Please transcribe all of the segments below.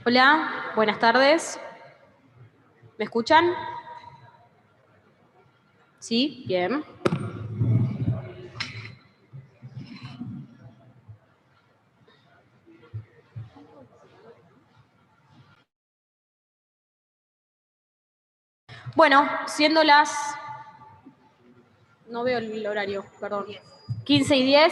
Hola, buenas tardes. ¿Me escuchan? Sí, bien. Bueno, siendo las... No veo el horario, perdón. 15:10,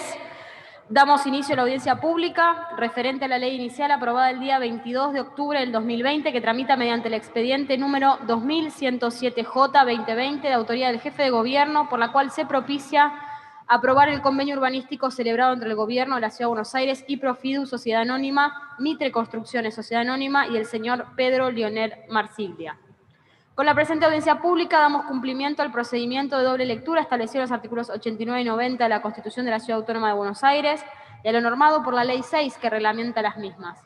damos inicio a la audiencia pública referente a la ley inicial aprobada el día 22 de octubre del 2020 que tramita mediante el expediente número 2107J-2020 de autoría del jefe de gobierno, por la cual se propicia aprobar el convenio urbanístico celebrado entre el gobierno de la Ciudad de Buenos Aires y Profidu, Sociedad Anónima, Mitre Construcciones, Sociedad Anónima, y el señor Pedro Leonel Marsiglia. Con la presente audiencia pública damos cumplimiento al procedimiento de doble lectura establecido en los artículos 89 y 90 de la Constitución de la Ciudad Autónoma de Buenos Aires y a lo normado por la Ley 6 que reglamenta las mismas.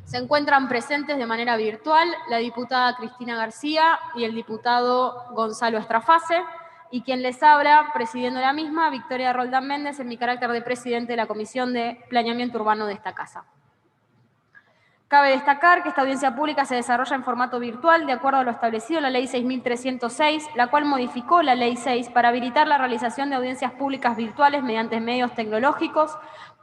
Se encuentran presentes de manera virtual la diputada Cristina García y el diputado Gonzalo Estrafase, y quien les habla, presidiendo la misma, Victoria Roldán Méndez, en mi carácter de presidente de la Comisión de Planeamiento Urbano de esta casa. Cabe destacar que esta audiencia pública se desarrolla en formato virtual de acuerdo a lo establecido en la Ley 6.306, la cual modificó la Ley 6 para habilitar la realización de audiencias públicas virtuales mediante medios tecnológicos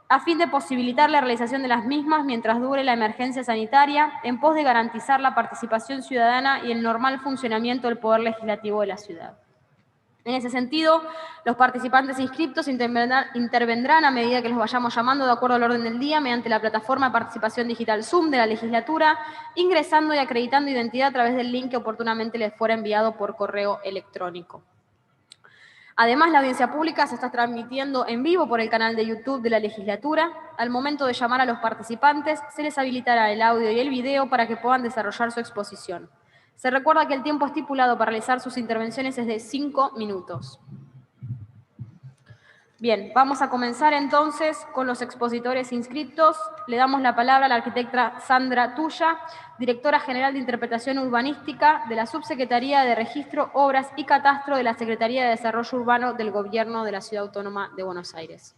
a fin de posibilitar la realización de las mismas mientras dure la emergencia sanitaria, en pos de garantizar la participación ciudadana y el normal funcionamiento del Poder Legislativo de la ciudad. En ese sentido, los participantes inscriptos intervendrán a medida que los vayamos llamando de acuerdo al orden del día mediante la plataforma de participación digital Zoom de la legislatura, ingresando y acreditando identidad a través del link que oportunamente les fuera enviado por correo electrónico. Además, la audiencia pública se está transmitiendo en vivo por el canal de YouTube de la legislatura. Al momento de llamar a los participantes, se les habilitará el audio y el video para que puedan desarrollar su exposición. Se recuerda que el tiempo estipulado para realizar sus intervenciones es de 5 minutos. Bien, vamos a comenzar entonces con los expositores inscritos. Le damos la palabra a la arquitecta Sandra Tuya, directora general de Interpretación Urbanística de la Subsecretaría de Registro, Obras y Catastro de la Secretaría de Desarrollo Urbano del Gobierno de la Ciudad Autónoma de Buenos Aires.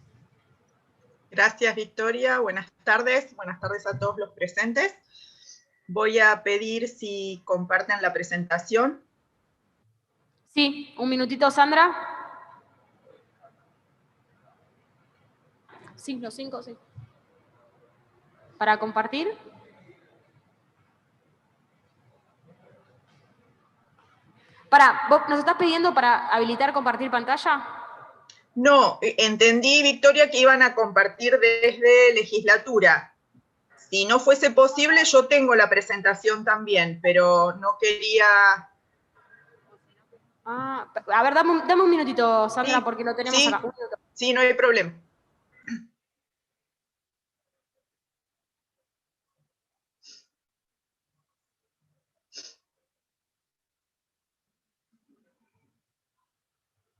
Gracias, Victoria. Buenas tardes a todos los presentes. Voy a pedir si comparten la presentación. Sí, un minutito, Sandra. Sí, los 5, sí. ¿Para compartir? ¿Vos nos estás pidiendo para habilitar compartir pantalla? No, entendí, Victoria, que iban a compartir desde legislatura. Si no fuese posible, yo tengo la presentación también, pero no quería... A ver, dame un minutito, Sandra, sí, porque lo tenemos acá. Un minuto. Sí, no hay problema.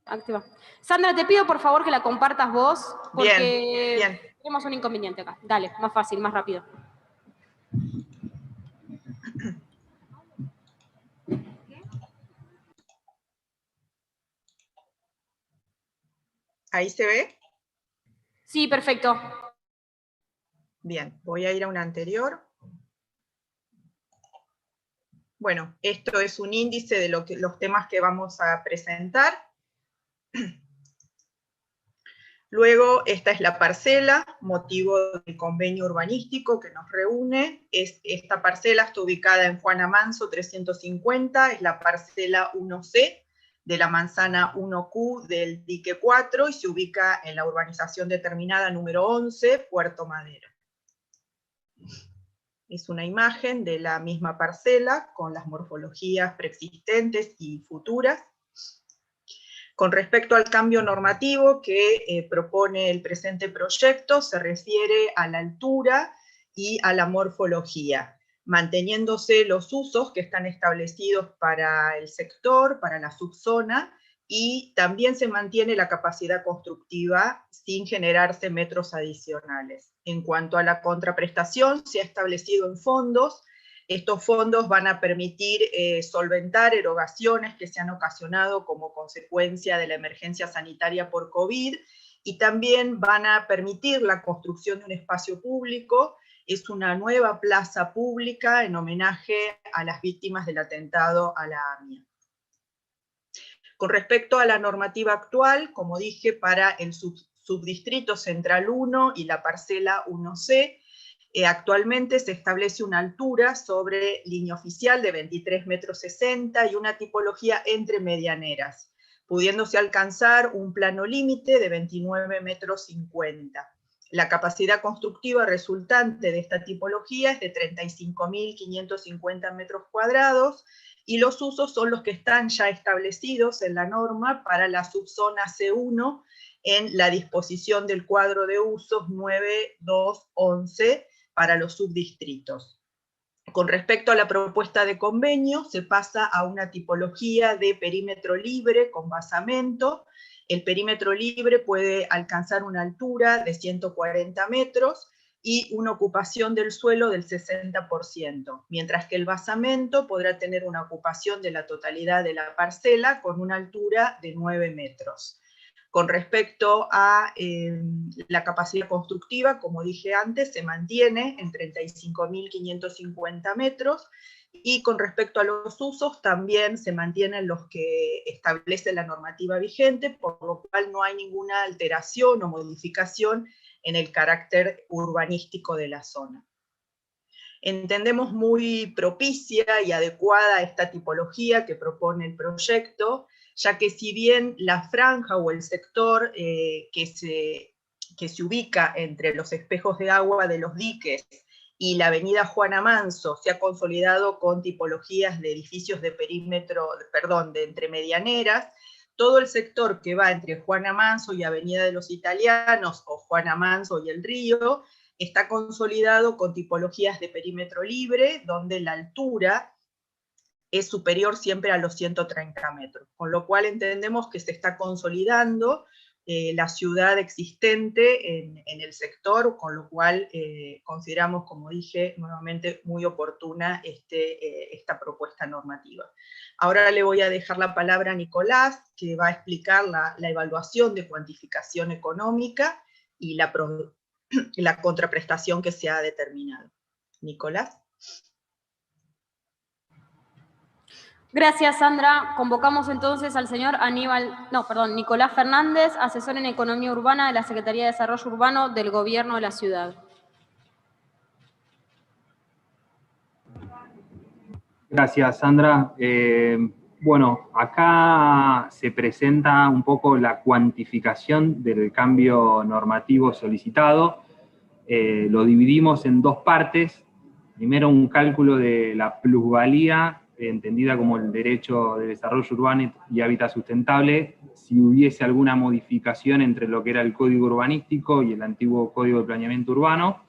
Activa. Sandra, te pido por favor que la compartas vos, porque bien. Tenemos un inconveniente acá. Dale, más fácil, más rápido. ¿Ahí se ve? Sí, perfecto. Bien, voy a ir a una anterior. Bueno, esto es un índice de los temas que vamos a presentar. Luego, esta es la parcela, motivo del convenio urbanístico que nos reúne. Esta parcela está ubicada en Juan Amanso 350, es la parcela 1C de la manzana 1Q del dique 4 y se ubica en la urbanización determinada número 11, Puerto Madero. Es una imagen de la misma parcela con las morfologías preexistentes y futuras. Con respecto al cambio normativo que propone el presente proyecto, se refiere a la altura y a la morfología, manteniéndose los usos que están establecidos para el sector, para la subzona, y también se mantiene la capacidad constructiva sin generarse metros adicionales. En cuanto a la contraprestación, se ha establecido en fondos. Estos fondos van a permitir solventar erogaciones que se han ocasionado como consecuencia de la emergencia sanitaria por COVID y también van a permitir la construcción de un espacio público es una nueva plaza pública en homenaje a las víctimas del atentado a la AMIA. Con respecto a la normativa actual, como dije, para el subdistrito Central 1 y la parcela 1C, actualmente se establece una altura sobre línea oficial de 23,60 metros y una tipología entre medianeras, pudiéndose alcanzar un plano límite de 29,50 metros. La capacidad constructiva resultante de esta tipología es de 35.550 metros cuadrados, y los usos son los que están ya establecidos en la norma para la subzona C1 en la disposición del cuadro de usos 9.2.11 para los subdistritos. Con respecto a la propuesta de convenio, se pasa a una tipología de perímetro libre con basamento. El perímetro libre puede alcanzar una altura de 140 metros y una ocupación del suelo del 60%, mientras que el basamento podrá tener una ocupación de la totalidad de la parcela con una altura de 9 metros. Con respecto a la capacidad constructiva, como dije antes, se mantiene en 35.550 metros, y con respecto a los usos también se mantienen los que establece la normativa vigente, por lo cual no hay ninguna alteración o modificación en el carácter urbanístico de la zona. Entendemos muy propicia y adecuada esta tipología que propone el proyecto, ya que si bien la franja o el sector que se ubica entre los espejos de agua de los diques y la avenida Juan Amanso se ha consolidado con tipologías de edificios de perímetro, de entre medianeras, todo el sector que va entre Juan Amanso y Avenida de los Italianos, o Juan Amanso y el Río, está consolidado con tipologías de perímetro libre, donde la altura es superior siempre a los 130 metros, con lo cual entendemos que se está consolidando la ciudad existente en el sector, con lo cual consideramos, como dije nuevamente, muy oportuna esta propuesta normativa. Ahora le voy a dejar la palabra a Nicolás, que va a explicar la evaluación de cuantificación económica y la contraprestación que se ha determinado. Nicolás. Gracias, Sandra. Convocamos entonces al señor Nicolás Fernández, asesor en Economía Urbana de la Secretaría de Desarrollo Urbano del Gobierno de la Ciudad. Gracias, Sandra. Bueno, acá se presenta un poco la cuantificación del cambio normativo solicitado. Lo dividimos en dos partes. Primero, un cálculo de la plusvalía, entendida como el derecho de desarrollo urbano y hábitat sustentable, si hubiese alguna modificación entre lo que era el Código Urbanístico y el antiguo Código de Planeamiento Urbano,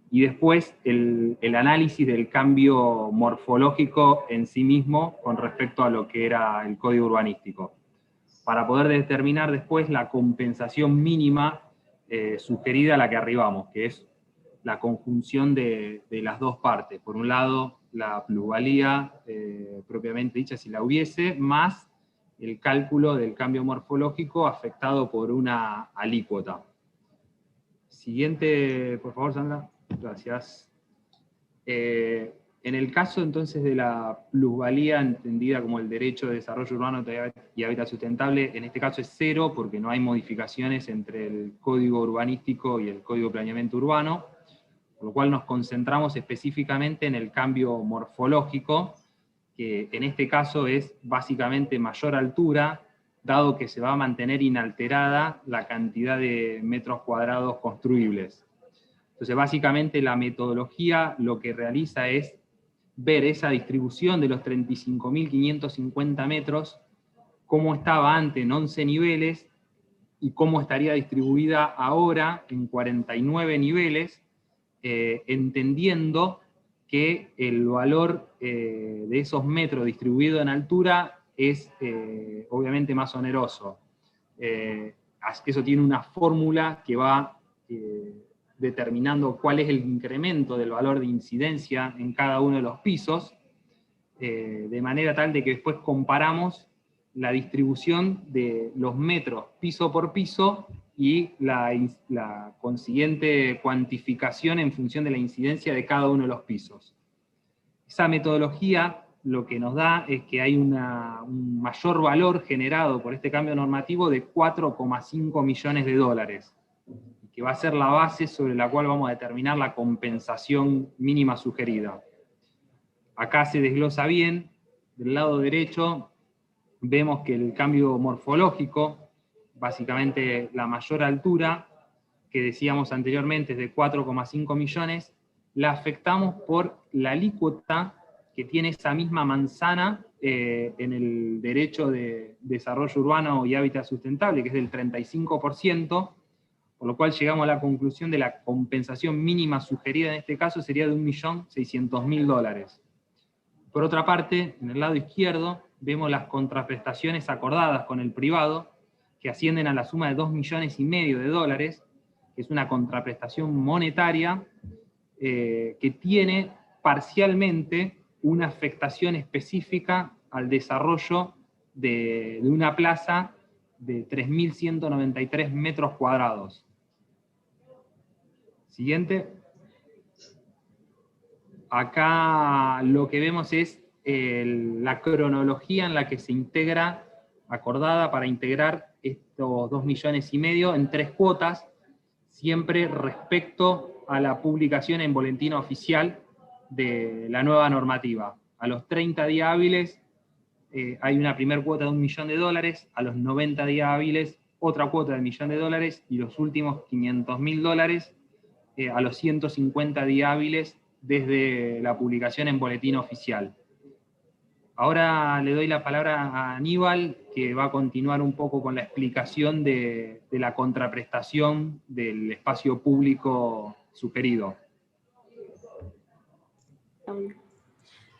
y después el análisis del cambio morfológico en sí mismo con respecto a lo que era el Código Urbanístico, para poder determinar después la compensación mínima sugerida a la que arribamos, que es la conjunción de las dos partes. Por un lado, la plusvalía propiamente dicha, si la hubiese, más el cálculo del cambio morfológico afectado por una alícuota. Siguiente, por favor, Sandra. Gracias. En el caso entonces de la plusvalía entendida como el derecho de desarrollo urbano y hábitat sustentable, en este caso es cero porque no hay modificaciones entre el Código Urbanístico y el Código de Planeamiento Urbano, por lo cual nos concentramos específicamente en el cambio morfológico, que en este caso es básicamente mayor altura, dado que se va a mantener inalterada la cantidad de metros cuadrados construibles. Entonces, básicamente la metodología lo que realiza es ver esa distribución de los 35.550 metros, cómo estaba antes en 11 niveles, y cómo estaría distribuida ahora en 49 niveles, entendiendo que el valor de esos metros distribuido en altura es obviamente más oneroso. Eso tiene una fórmula que va determinando cuál es el incremento del valor de incidencia en cada uno de los pisos, de manera tal de que después comparamos la distribución de los metros piso por piso y la consiguiente cuantificación en función de la incidencia de cada uno de los pisos. Esa metodología lo que nos da es que hay un mayor valor generado por este cambio normativo de 4,5 millones de dólares, que va a ser la base sobre la cual vamos a determinar la compensación mínima sugerida. Acá se desglosa bien, del lado derecho vemos que el cambio morfológico, básicamente la mayor altura, que decíamos anteriormente es de 4,5 millones, la afectamos por la alícuota que tiene esa misma manzana en el derecho de desarrollo urbano y hábitat sustentable, que es del 35%, por lo cual llegamos a la conclusión de la compensación mínima sugerida en este caso sería de $1.600.000. Por otra parte, en el lado izquierdo, vemos las contraprestaciones acordadas con el privado, que ascienden a la suma de $2,5 millones, que es una contraprestación monetaria que tiene parcialmente una afectación específica al desarrollo de una plaza de 3.193 metros cuadrados. Siguiente. Acá lo que vemos es la cronología en la que se integra, acordada para integrar estos 2,5 millones en 3 cuotas, siempre respecto a la publicación en boletín oficial de la nueva normativa. A los 30 días hábiles hay una primera cuota de $1 millón, a los 90 días hábiles otra cuota de $1 millón, y los últimos $500.000 a los 150 días hábiles desde la publicación en boletín oficial. Ahora le doy la palabra a Aníbal, que va a continuar un poco con la explicación de la contraprestación del espacio público sugerido.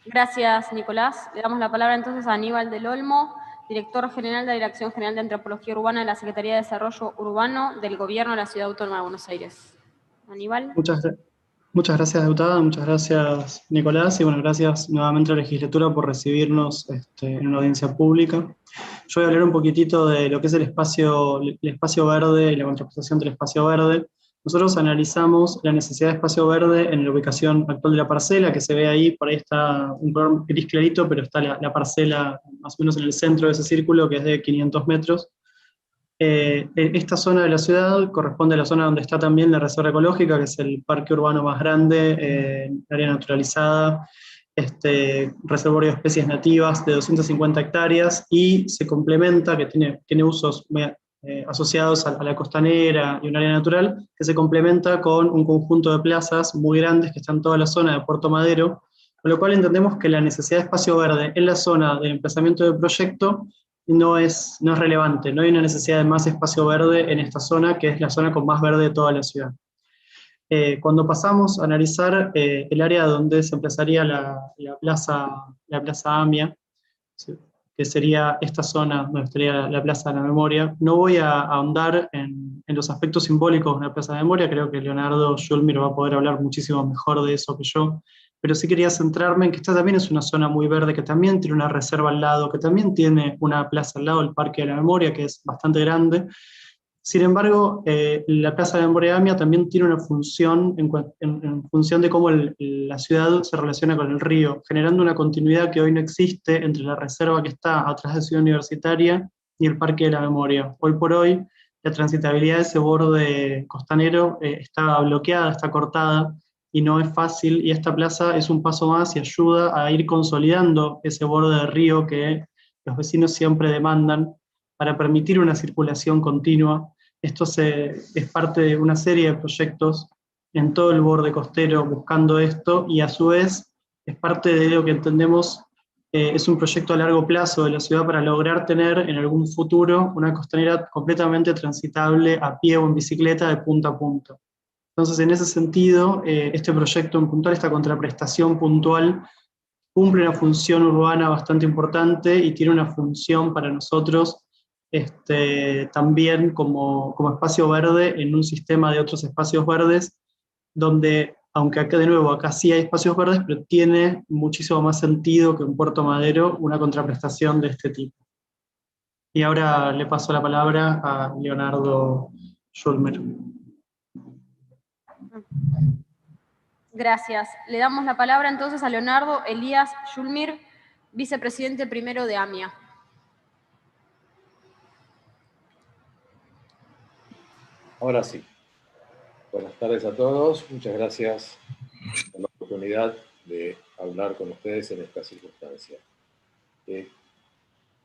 Gracias, Nicolás. Le damos la palabra entonces a Aníbal del Olmo, director general de la Dirección General de Antropología Urbana de la Secretaría de Desarrollo Urbano del Gobierno de la Ciudad Autónoma de Buenos Aires. Aníbal. Muchas gracias, diputada, muchas gracias, Nicolás, y bueno, gracias nuevamente a la legislatura por recibirnos en una audiencia pública. Yo voy a hablar un poquitito de lo que es el espacio verde y la contraprestación del espacio verde. Nosotros analizamos la necesidad de espacio verde en la ubicación actual de la parcela, que se ve ahí, por ahí está un color gris clarito, pero está la parcela más o menos en el centro de ese círculo, que es de 500 metros. Esta zona de la ciudad corresponde a la zona donde está también la reserva ecológica, que es el parque urbano más grande, área naturalizada, reservorio de especies nativas de 250 hectáreas, y se complementa, que tiene usos asociados a la costanera y un área natural, que se complementa con un conjunto de plazas muy grandes que están en toda la zona de Puerto Madero, con lo cual entendemos que la necesidad de espacio verde en la zona del emplazamiento del proyecto no es relevante, no hay una necesidad de más espacio verde en esta zona, que es la zona con más verde de toda la ciudad. Cuando pasamos a analizar el área donde se emplazaría la plaza AMIA, que sería esta zona donde estaría la Plaza de la Memoria, no voy a ahondar en los aspectos simbólicos de la Plaza de la Memoria, creo que Leonardo Schulmir va a poder hablar muchísimo mejor de eso que yo, pero sí quería centrarme en que esta también es una zona muy verde, que también tiene una reserva al lado, que también tiene una plaza al lado, el Parque de la Memoria, que es bastante grande. Sin embargo, la Plaza de la Memoria AMIA también tiene una función en función de cómo la ciudad se relaciona con el río, generando una continuidad que hoy no existe entre la reserva que está atrás de Ciudad Universitaria y el Parque de la Memoria. Hoy por hoy, la transitabilidad de ese borde costanero está bloqueada, está cortada, y no es fácil, y esta plaza es un paso más y ayuda a ir consolidando ese borde de río que los vecinos siempre demandan para permitir una circulación continua. Esto es parte de una serie de proyectos en todo el borde costero buscando esto, y a su vez es parte de lo que entendemos es un proyecto a largo plazo de la ciudad para lograr tener en algún futuro una costanera completamente transitable a pie o en bicicleta de punta a punta. Entonces, en ese sentido, este proyecto en puntual, esta contraprestación puntual, cumple una función urbana bastante importante y tiene una función para nosotros también como espacio verde en un sistema de otros espacios verdes, donde, aunque acá de nuevo, acá sí hay espacios verdes, pero tiene muchísimo más sentido que en Puerto Madero una contraprestación de este tipo. Y ahora le paso la palabra a Leonardo Schulmer. Gracias. Le damos la palabra entonces a Leonardo Elías Schulmer, vicepresidente primero de AMIA. Ahora sí. Buenas tardes a todos. Muchas gracias por la oportunidad de hablar con ustedes en esta circunstancia.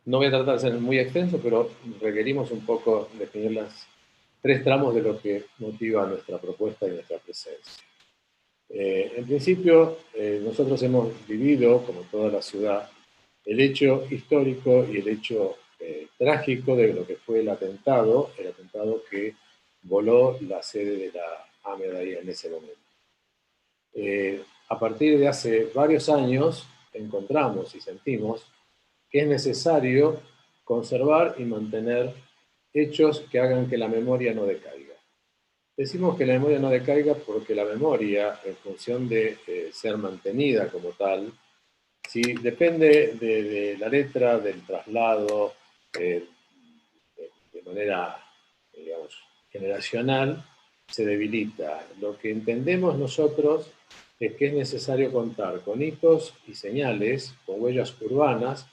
No voy a tratar de ser muy extenso, pero requerimos un poco definir las tres tramos de lo que motiva nuestra propuesta y nuestra presencia. En principio, nosotros hemos vivido, como toda la ciudad, el hecho histórico y el hecho trágico de lo que fue el atentado que voló la sede de la AMIA ahí en ese momento. A partir de hace varios años encontramos y sentimos que es necesario conservar y mantener hechos que hagan que la memoria no decaiga. Decimos que la memoria no decaiga porque la memoria, en función de ser mantenida como tal, si depende de la letra, del traslado, de manera, digamos, generacional, se debilita. Lo que entendemos nosotros es que es necesario contar con hitos y señales, con huellas urbanas,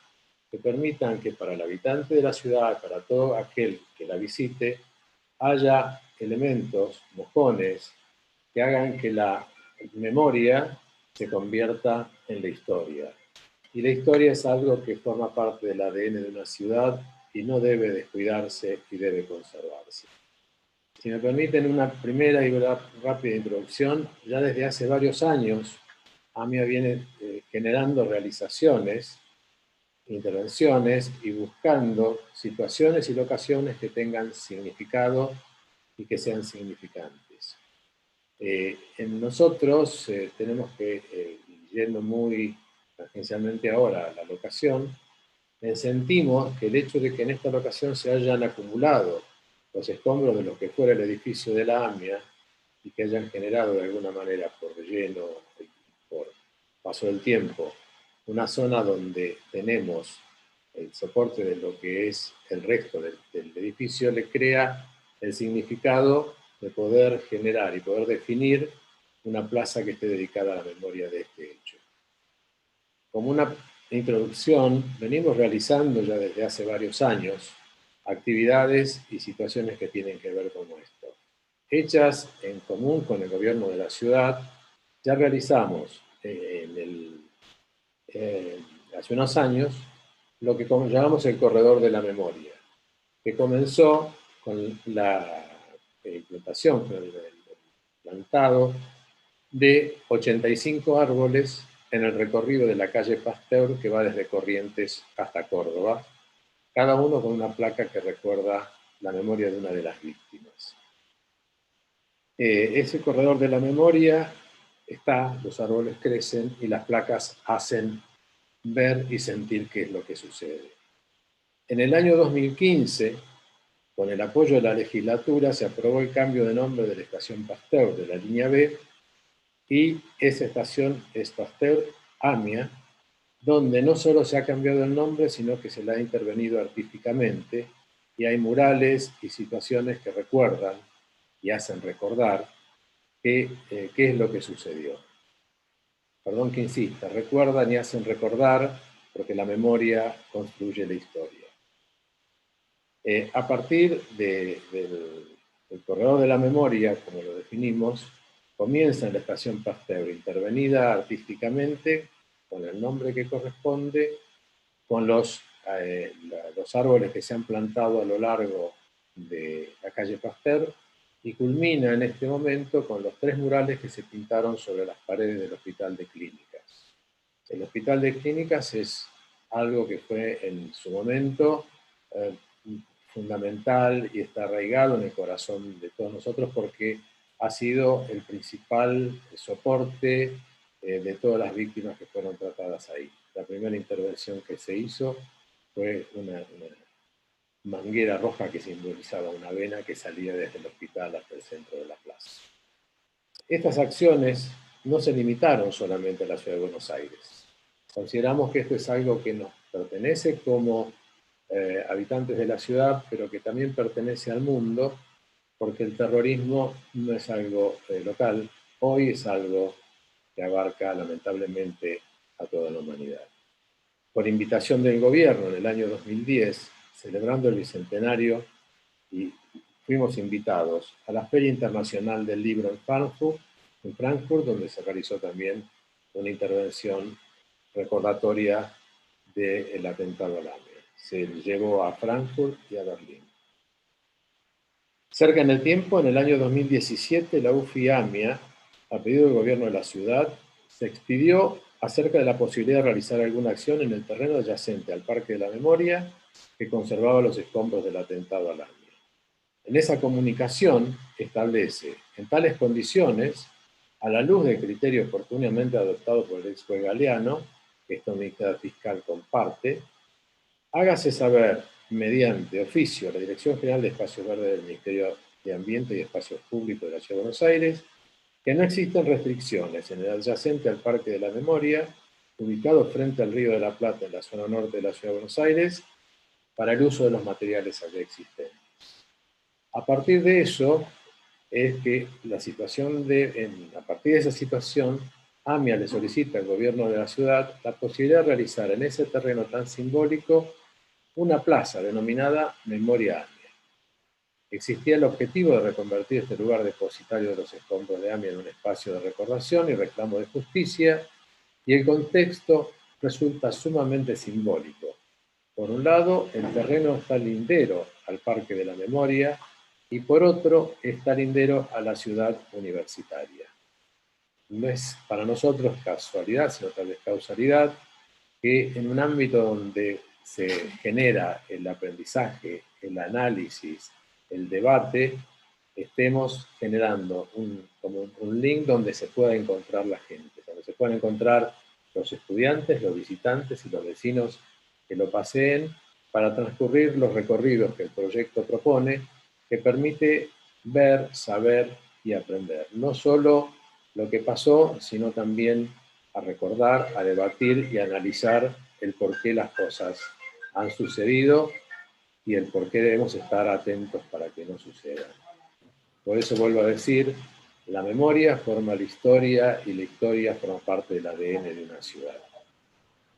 que permitan que para el habitante de la ciudad, para todo aquel que la visite, haya elementos, mojones, que hagan que la memoria se convierta en la historia. Y la historia es algo que forma parte del ADN de una ciudad y no debe descuidarse y debe conservarse. Si me permiten una primera y rápida introducción, ya desde hace varios años AMIA viene generando realizaciones, intervenciones y buscando situaciones y locaciones que tengan significado y que sean significantes. En nosotros tenemos que, yendo muy tangencialmente ahora a la locación, sentimos que el hecho de que en esta locación se hayan acumulado los escombros de lo que fuera el edificio de la AMIA y que hayan generado de alguna manera por relleno, por paso del tiempo, una zona donde tenemos el soporte de lo que es el resto del edificio, le crea el significado de poder generar y poder definir una plaza que esté dedicada a la memoria de este hecho. Como una introducción, venimos realizando ya desde hace varios años actividades y situaciones que tienen que ver con esto. Hechas en común con el gobierno de la ciudad, ya realizamos hace unos años lo que llamamos el corredor de la memoria, que comenzó con la implantación, con el plantado de 85 árboles en el recorrido de la calle Pasteur que va desde Corrientes hasta Córdoba, cada uno con una placa que recuerda la memoria de una de las víctimas. Ese corredor de la memoria está, los árboles crecen y las placas hacen ver y sentir qué es lo que sucede. En el año 2015, con el apoyo de la legislatura, se aprobó el cambio de nombre de la estación Pasteur de la línea B, y esa estación es Pasteur AMIA, donde no solo se ha cambiado el nombre, sino que se le ha intervenido artísticamente, y hay murales y situaciones que recuerdan y hacen recordar qué es lo que sucedió. Perdón que insista, recuerdan y hacen recordar porque la memoria construye la historia. A partir del corredor de la memoria, como lo definimos, comienza en la estación Pasteur, intervenida artísticamente, con el nombre que corresponde, con los árboles que se han plantado a lo largo de la calle Pasteur, y culmina en este momento con los 3 murales que se pintaron sobre las paredes del Hospital de Clínicas. El Hospital de Clínicas es algo que fue en su momento fundamental y está arraigado en el corazón de todos nosotros porque ha sido el principal soporte de todas las víctimas que fueron tratadas ahí. La primera intervención que se hizo fue una manguera roja que simbolizaba una vena que salía desde el hospital hasta el centro de la plaza. Estas acciones no se limitaron solamente a la ciudad de Buenos Aires. Consideramos que esto es algo que nos pertenece como habitantes de la ciudad, pero que también pertenece al mundo, porque el terrorismo no es algo local, hoy es algo que abarca lamentablemente a toda la humanidad. Por invitación del gobierno en el año 2010, celebrando el bicentenario, y fuimos invitados a la Feria Internacional del Libro en Frankfurt, donde se realizó también una intervención recordatoria del atentado al AMIA. Se llevó a Frankfurt y a Berlín. Cerca en el tiempo, en el año 2017, la UFI-AMIA, a pedido del gobierno de la ciudad, se expidió acerca de la posibilidad de realizar alguna acción en el terreno adyacente al Parque de la Memoria que conservaba los escombros del atentado al AMIA. En esa comunicación establece, en tales condiciones, a la luz del criterio oportunamente adoptado por el ex juez Galeano, que esta unidad fiscal comparte, hágase saber mediante oficio a la Dirección General de Espacios Verdes del Ministerio de Ambiente y Espacios Públicos de la Ciudad de Buenos Aires, que no existen restricciones en el adyacente al Parque de la Memoria, ubicado frente al Río de la Plata en la zona norte de la Ciudad de Buenos Aires, para el uso de los materiales allí existentes. A partir de eso, es que a partir de esa situación, AMIA le solicita al gobierno de la ciudad la posibilidad de realizar en ese terreno tan simbólico una plaza denominada Memoria AMIA. Existía el objetivo de reconvertir este lugar depositario de los escombros de AMIA en un espacio de recordación y reclamo de justicia, y el contexto resulta sumamente simbólico. Por un lado, el terreno está lindero al Parque de la Memoria, y por otro, está lindero a la ciudad universitaria. No es para nosotros casualidad, sino tal vez causalidad, que en un ámbito donde se genera el aprendizaje, el análisis, el debate, estemos generando como un link donde se pueda encontrar la gente, donde se puedan encontrar los estudiantes, los visitantes y los vecinos que lo paseen para transcurrir los recorridos que el proyecto propone, que permite ver, saber y aprender. No solo lo que pasó, sino también a recordar, a debatir y a analizar el por qué las cosas han sucedido y el por qué debemos estar atentos para que no sucedan. Por eso vuelvo a decir, la memoria forma la historia y la historia forma parte del ADN de una ciudad.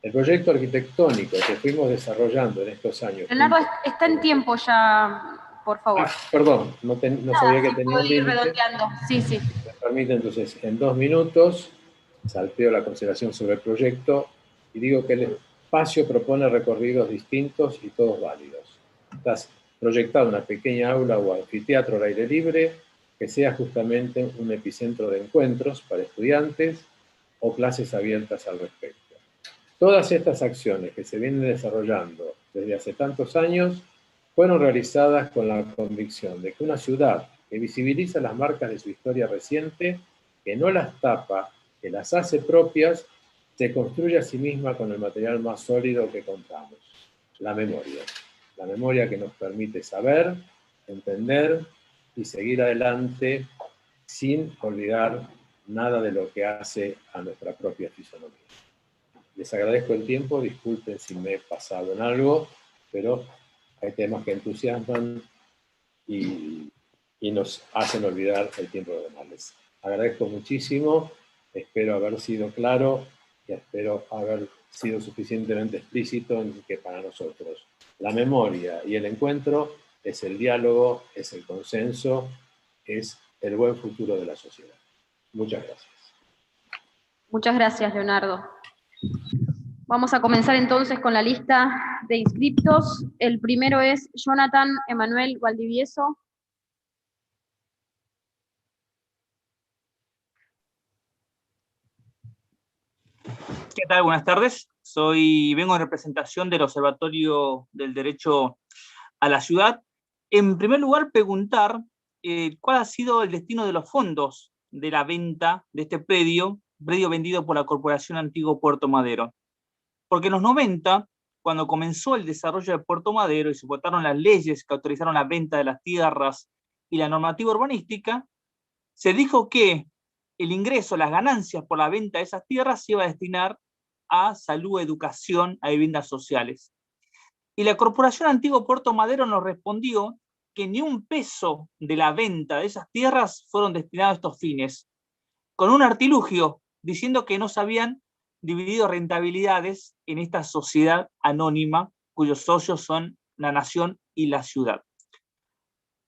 El proyecto arquitectónico que fuimos desarrollando en estos años... Leonardo, está en tiempo ya, por favor. Perdón, no sabía que tenía un límite. Redondeando. Sí, sí. Me permite entonces, en 2 minutos, salteo la consideración sobre el proyecto y digo que el espacio propone recorridos distintos y todos válidos. Está proyectada una pequeña aula o anfiteatro al aire libre que sea justamente un epicentro de encuentros para estudiantes o clases abiertas al respecto. Todas estas acciones que se vienen desarrollando desde hace tantos años fueron realizadas con la convicción de que una ciudad que visibiliza las marcas de su historia reciente, que no las tapa, que las hace propias, se construye a sí misma con el material más sólido que contamos, la memoria. La memoria que nos permite saber, entender y seguir adelante sin olvidar nada de lo que hace a nuestra propia fisonomía. Les agradezco el tiempo, disculpen si me he pasado en algo, pero hay temas que entusiasman y nos hacen olvidar el tiempo de demás. Les agradezco muchísimo, espero haber sido claro y espero haber sido suficientemente explícito en que para nosotros la memoria y el encuentro es el diálogo, es el consenso, es el buen futuro de la sociedad. Muchas gracias. Muchas gracias, Leonardo. Vamos a comenzar entonces con la lista de inscriptos. El primero es Jonathan Emanuel Valdivieso. ¿Qué tal? Buenas tardes. Vengo en representación del Observatorio del Derecho a la Ciudad. En primer lugar, preguntar cuál ha sido el destino de los fondos de la venta de este predio vendido por la Corporación Antiguo Puerto Madero. Porque en los 90, cuando comenzó el desarrollo de Puerto Madero y se votaron las leyes que autorizaron la venta de las tierras y la normativa urbanística, se dijo que el ingreso, las ganancias por la venta de esas tierras se iba a destinar a salud, educación, a viviendas sociales. Y la Corporación Antiguo Puerto Madero nos respondió que ni un peso de la venta de esas tierras fueron destinados a estos fines, con un artilugio, diciendo que no se habían dividido rentabilidades en esta sociedad anónima, cuyos socios son la nación y la ciudad.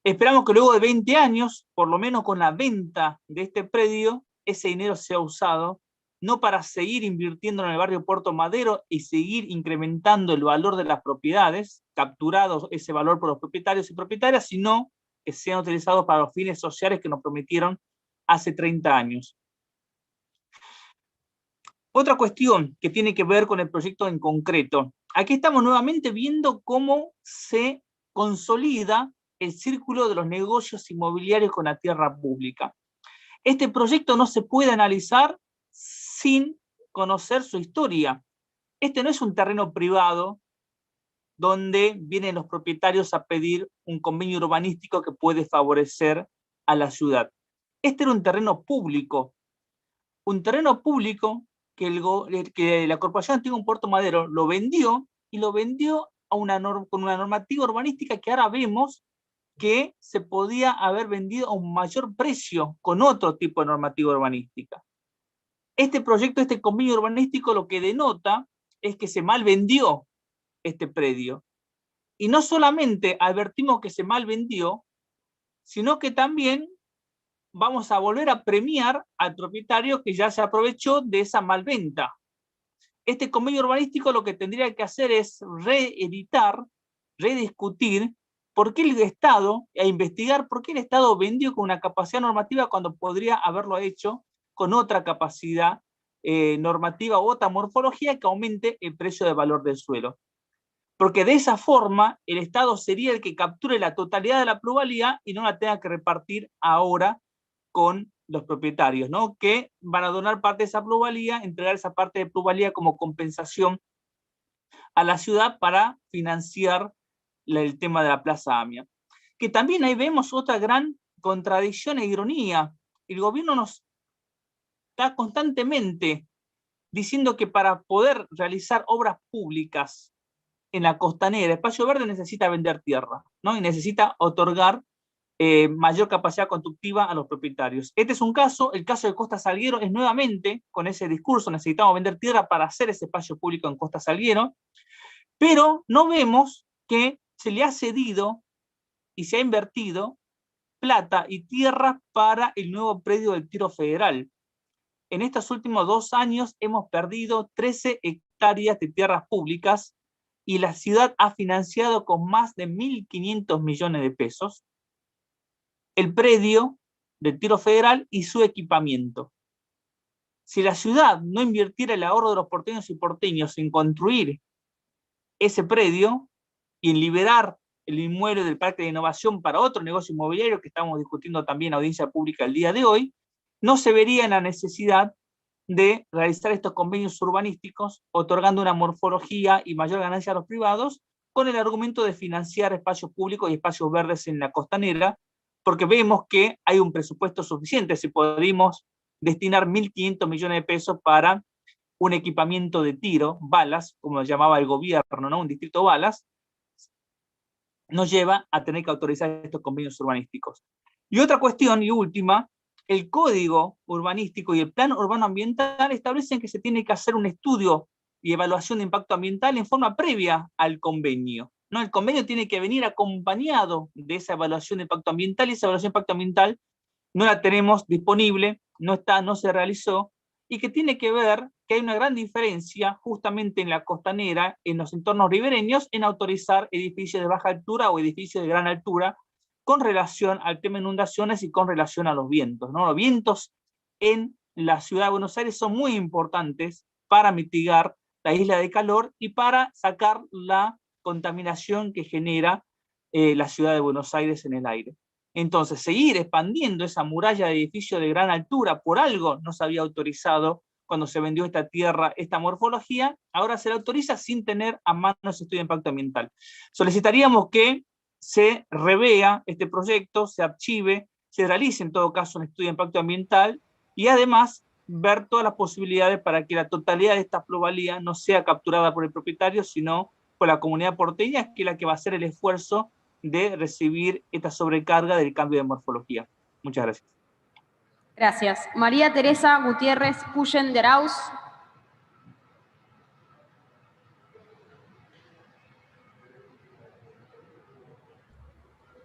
Esperamos que luego de 20 años, por lo menos con la venta de este predio, ese dinero sea usado, no para seguir invirtiendo en el barrio Puerto Madero y seguir incrementando el valor de las propiedades, capturados ese valor por los propietarios y propietarias, sino que sean utilizados para los fines sociales que nos prometieron hace 30 años. Otra cuestión que tiene que ver con el proyecto en concreto. Aquí estamos nuevamente viendo cómo se consolida el círculo de los negocios inmobiliarios con la tierra pública. Este proyecto no se puede analizar sin conocer su historia. Este no es un terreno privado donde vienen los propietarios a pedir un convenio urbanístico que puede favorecer a la ciudad. Este era un terreno público que la Corporación Antiguo Puerto Madero lo vendió, y lo vendió a con una normativa urbanística que ahora vemos que se podía haber vendido a un mayor precio con otro tipo de normativa urbanística. Este proyecto, este convenio urbanístico, lo que denota es que se mal vendió este predio. Y no solamente advertimos que se mal vendió, sino que también vamos a volver a premiar al propietario que ya se aprovechó de esa malventa. Este convenio urbanístico lo que tendría que hacer es reeditar, rediscutir por qué el Estado, e investigar por qué el Estado vendió con una capacidad normativa cuando podría haberlo hecho con otra capacidad normativa u otra morfología que aumente el precio de valor del suelo. Porque de esa forma el Estado sería el que capture la totalidad de la plusvalía y no la tenga que repartir ahora con los propietarios, ¿no? Que van a donar parte de esa plusvalía, entregar esa parte de plusvalía como compensación a la ciudad para financiar el tema de la Plaza AMIA. Que también ahí vemos otra gran contradicción e ironía. El gobierno nos está constantemente diciendo que para poder realizar obras públicas en la costanera, Espacio Verde necesita vender tierra, ¿no? Y necesita otorgar mayor capacidad constructiva a los propietarios. Este es un caso, el caso de Costa Salguero es nuevamente con ese discurso, necesitamos vender tierra para hacer ese espacio público en Costa Salguero, pero no vemos que se le ha cedido y se ha invertido plata y tierra para el nuevo predio del Tiro Federal. En estos últimos 2 años hemos perdido 13 hectáreas de tierras públicas y la ciudad ha financiado con más de 1.500 millones de pesos el predio del Tiro Federal y su equipamiento. Si la ciudad no invirtiera el ahorro de los porteños y porteños en construir ese predio y en liberar el inmueble del Parque de Innovación para otro negocio inmobiliario que estamos discutiendo también en audiencia pública el día de hoy, no se vería en la necesidad de realizar estos convenios urbanísticos, otorgando una morfología y mayor ganancia a los privados, con el argumento de financiar espacios públicos y espacios verdes en la costanera, porque vemos que hay un presupuesto suficiente, si podríamos destinar 1.500 millones de pesos para un equipamiento de tiro, balas, como lo llamaba el gobierno, ¿no? Un distrito balas, nos lleva a tener que autorizar estos convenios urbanísticos. Y otra cuestión, y última, el Código Urbanístico y el Plan Urbano Ambiental establecen que se tiene que hacer un estudio y evaluación de impacto ambiental en forma previa al convenio, ¿no? El convenio tiene que venir acompañado de esa evaluación de impacto ambiental, y esa evaluación de impacto ambiental no la tenemos disponible, no se realizó, y que tiene que ver que hay una gran diferencia justamente en la costanera, en los entornos ribereños, en autorizar edificios de baja altura o edificios de gran altura con relación al tema de inundaciones y con relación a los vientos, ¿no? Los vientos en la ciudad de Buenos Aires son muy importantes para mitigar la isla de calor y para sacar la contaminación que genera la ciudad de Buenos Aires en el aire. Entonces, seguir expandiendo esa muralla de edificios de gran altura, por algo no se había autorizado cuando se vendió esta tierra, esta morfología, ahora se la autoriza sin tener a mano ese estudio de impacto ambiental. Solicitaríamos que se revea este proyecto, se archive, se realice en todo caso un estudio de impacto ambiental y además ver todas las posibilidades para que la totalidad de esta plusvalía no sea capturada por el propietario, sino por la comunidad porteña, que es la que va a hacer el esfuerzo de recibir esta sobrecarga del cambio de morfología. Muchas gracias. Gracias. María Teresa Gutiérrez Puyen de Arauz.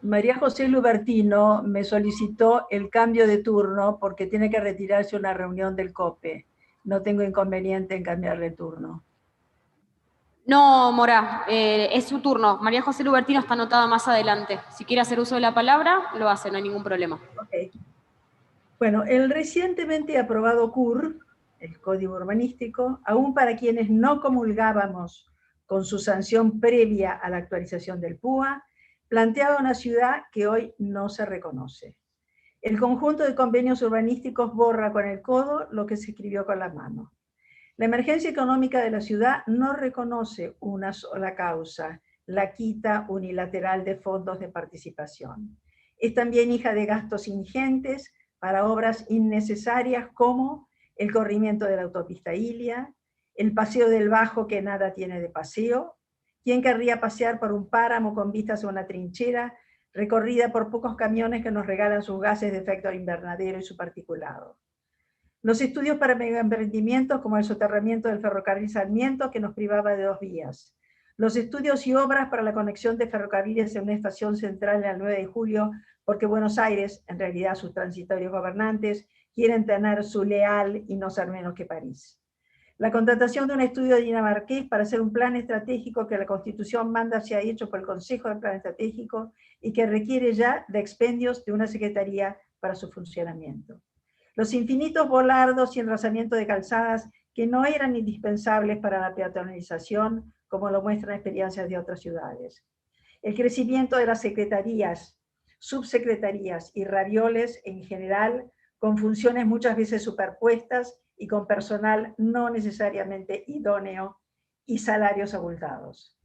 María José Lubertino me solicitó el cambio de turno porque tiene que retirarse a una reunión del COPE. No tengo inconveniente en cambiarle turno. No, Mora, es su turno. María José Lubertino está anotada más adelante. Si quiere hacer uso de la palabra, lo hace, no hay ningún problema. Okay. Bueno, el recientemente aprobado CUR, el Código Urbanístico, aún para quienes no comulgábamos con su sanción previa a la actualización del PUA, planteaba una ciudad que hoy no se reconoce. El conjunto de convenios urbanísticos borra con el codo lo que se escribió con la mano. La emergencia económica de la ciudad no reconoce una sola causa, la quita unilateral de fondos de participación. Es también hija de gastos ingentes para obras innecesarias como el corrimiento de la autopista Ilia, el paseo del Bajo que nada tiene de paseo. ¿Quién querría pasear por un páramo con vistas a una trinchera recorrida por pocos camiones que nos regalan sus gases de efecto invernadero y su particulado? Los estudios para megaemprendimientos como el soterramiento del ferrocarril Sarmiento que nos privaba de 2 vías. Los estudios y obras para la conexión de ferrocarriles en una estación central en el 9 de julio porque Buenos Aires, en realidad sus transitorios gobernantes, quieren tener su leal y no ser menos que París. La contratación de un estudio dinamarqués para hacer un plan estratégico que la Constitución manda sea hecho por el Consejo del Plan Estratégico y que requiere ya de expendios de una secretaría para su funcionamiento. Los infinitos volardos y enrasamiento de calzadas que no eran indispensables para la peatonalización, como lo muestran experiencias de otras ciudades. El crecimiento de las secretarías, subsecretarías y ravioles en general, con funciones muchas veces superpuestas y con personal no necesariamente idóneo y salarios abultados.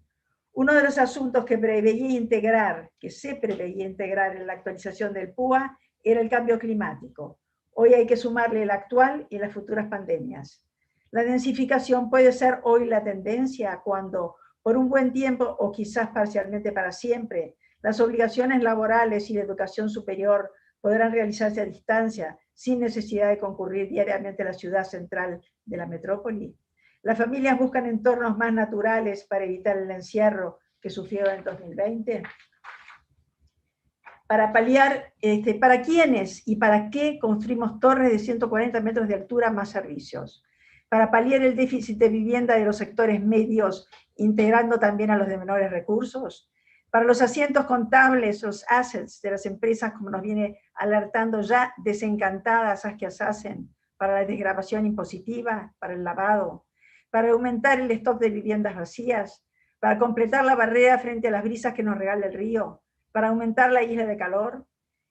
Uno de los asuntos que se preveía integrar en la actualización del PUA era el cambio climático. Hoy hay que sumarle el actual y las futuras pandemias. La densificación puede ser hoy la tendencia cuando, por un buen tiempo o quizás parcialmente para siempre, las obligaciones laborales y de educación superior podrán realizarse a distancia sin necesidad de concurrir diariamente a la ciudad central de la metrópoli. Las familias buscan entornos más naturales para evitar el encierro que sufrieron en 2020. Para paliar, ¿para quiénes y para qué construimos torres de 140 metros de altura más servicios? Para paliar el déficit de vivienda de los sectores medios, integrando también a los de menores recursos. Para los asientos contables, los assets de las empresas, como nos viene alertando ya desencantadas Askia Sassen, para la desgravación impositiva, para el lavado, para aumentar el stock de viviendas vacías, para completar la barrera frente a las brisas que nos regala el río, para aumentar la isla de calor.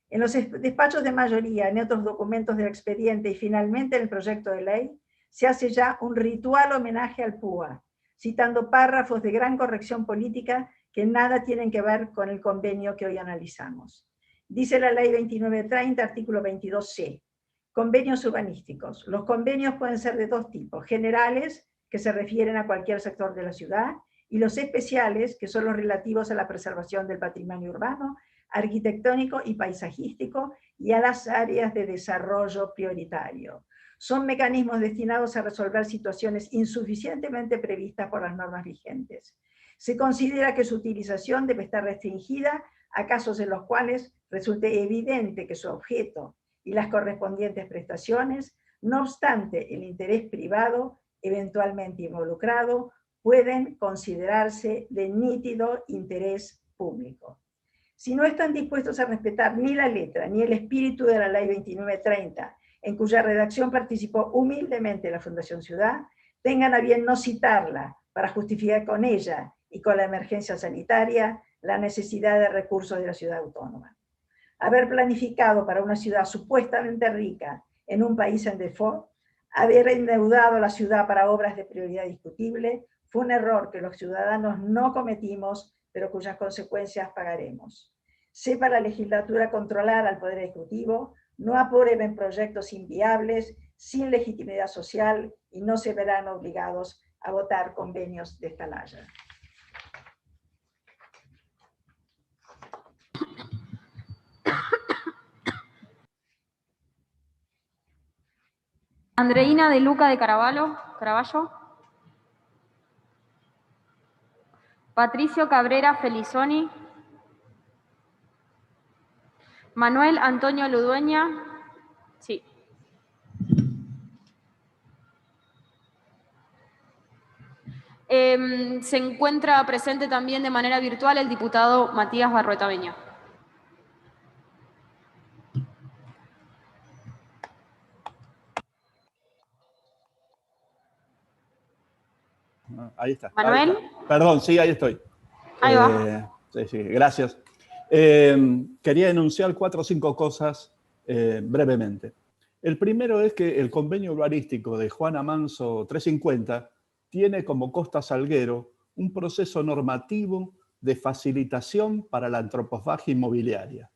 En los despachos de mayoría, en otros documentos del expediente y finalmente en el proyecto de ley, se hace ya un ritual homenaje al PUA, citando párrafos de gran corrección política que nada tienen que ver con el convenio que hoy analizamos. Dice la ley 2930, artículo 22c, convenios urbanísticos. Los convenios pueden ser de 2 tipos, generales, que se refieren a cualquier sector de la ciudad, y los especiales, que son los relativos a la preservación del patrimonio urbano, arquitectónico y paisajístico, y a las áreas de desarrollo prioritario. Son mecanismos destinados a resolver situaciones insuficientemente previstas por las normas vigentes. Se considera que su utilización debe estar restringida a casos en los cuales resulte evidente que su objeto y las correspondientes prestaciones, no obstante el interés privado eventualmente involucrado, pueden considerarse de nítido interés público. Si no están dispuestos a respetar ni la letra ni el espíritu de la ley 2930, en cuya redacción participó humildemente la Fundación Ciudad, tengan a bien no citarla para justificar con ella y con la emergencia sanitaria la necesidad de recursos de la ciudad autónoma. Haber planificado para una ciudad supuestamente rica en un país en default, haber endeudado la ciudad para obras de prioridad discutible, fue un error que los ciudadanos no cometimos, pero cuyas consecuencias pagaremos. Sepa la legislatura controlar al Poder Ejecutivo, no aprueben proyectos inviables, sin legitimidad social, y no se verán obligados a votar convenios de esta laya. Andreina de Luca de Caraballo. Patricio Cabrera Felizoni. Manuel Antonio Ludueña. Sí. Se encuentra presente también de manera virtual el diputado Matías Barrueta Beña. Ahí está. Manuel. Ahí está. Perdón, sí, ahí estoy. Ahí va. Sí, gracias. Quería enunciar 4 o 5 cosas brevemente. El primero es que el convenio urbanístico de Juana Manso 350 tiene como Costa Salguero un proceso normativo de facilitación para la antropofagia inmobiliaria.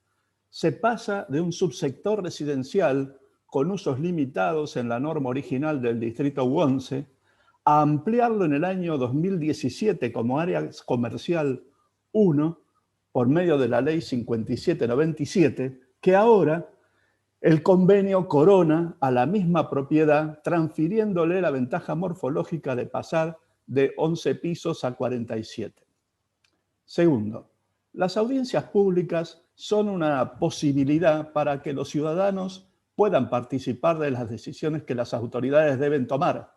Se pasa de un subsector residencial con usos limitados en la norma original del Distrito 11 a ampliarlo en el año 2017 como área comercial 1 por medio de la ley 5797, que ahora el convenio corona a la misma propiedad, transfiriéndole la ventaja morfológica de pasar de 11 pisos a 47. Segundo, las audiencias públicas son una posibilidad para que los ciudadanos puedan participar de las decisiones que las autoridades deben tomar,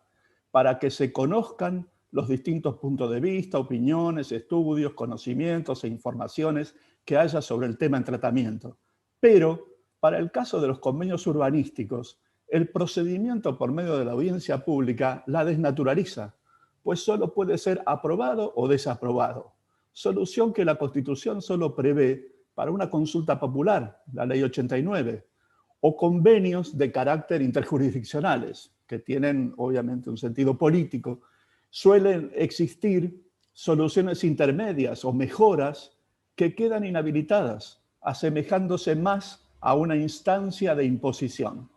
para que se conozcan los distintos puntos de vista, opiniones, estudios, conocimientos e informaciones que haya sobre el tema en tratamiento. Pero, para el caso de los convenios urbanísticos, el procedimiento por medio de la audiencia pública la desnaturaliza, pues solo puede ser aprobado o desaprobado. Solución que la Constitución solo prevé para una consulta popular, la Ley 89, o convenios de carácter interjurisdiccionales, que tienen obviamente un sentido político. Suelen existir soluciones intermedias o mejoras que quedan inhabilitadas, asemejándose más a una instancia de imposición.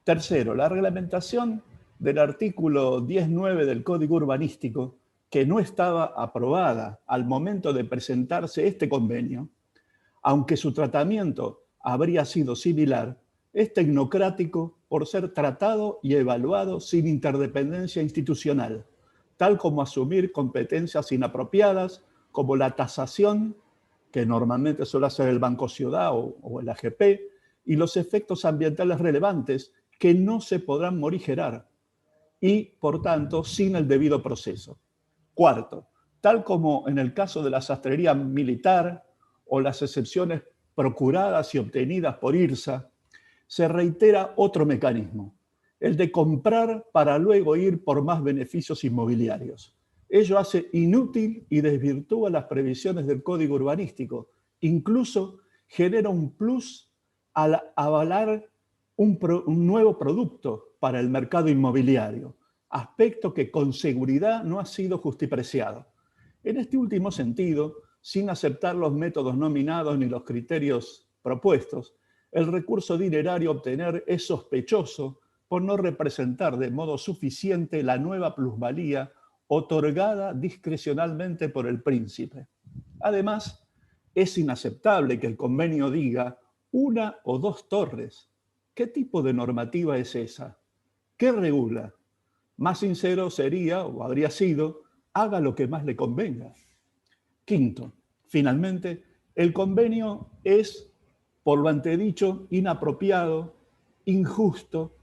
Tercero, la reglamentación del artículo 10.9 del Código Urbanístico, que no estaba aprobada al momento de presentarse este convenio, aunque su tratamiento habría sido similar, es tecnocrático por ser tratado y evaluado sin interdependencia institucional, tal como asumir competencias inapropiadas como la tasación, que normalmente suele hacer el Banco Ciudad o el AGP, y los efectos ambientales relevantes que no se podrán morigerar y, por tanto, sin el debido proceso. Cuarto, tal como en el caso de la sastrería militar o las excepciones procuradas y obtenidas por IRSA, se reitera otro mecanismo, el de comprar para luego ir por más beneficios inmobiliarios. Ello hace inútil y desvirtúa las previsiones del Código Urbanístico. Incluso genera un plus al avalar un nuevo producto para el mercado inmobiliario, aspecto que con seguridad no ha sido justipreciado. En este último sentido, sin aceptar los métodos nominados ni los criterios propuestos, el recurso dinerario a obtener es sospechoso por no representar de modo suficiente la nueva plusvalía otorgada discrecionalmente por el príncipe. Además, es inaceptable que el convenio diga 1 o 2 torres. ¿Qué tipo de normativa es esa? ¿Qué regula? Más sincero sería, o habría sido, haga lo que más le convenga. Quinto, finalmente, el convenio es, por lo antedicho, inapropiado, injusto,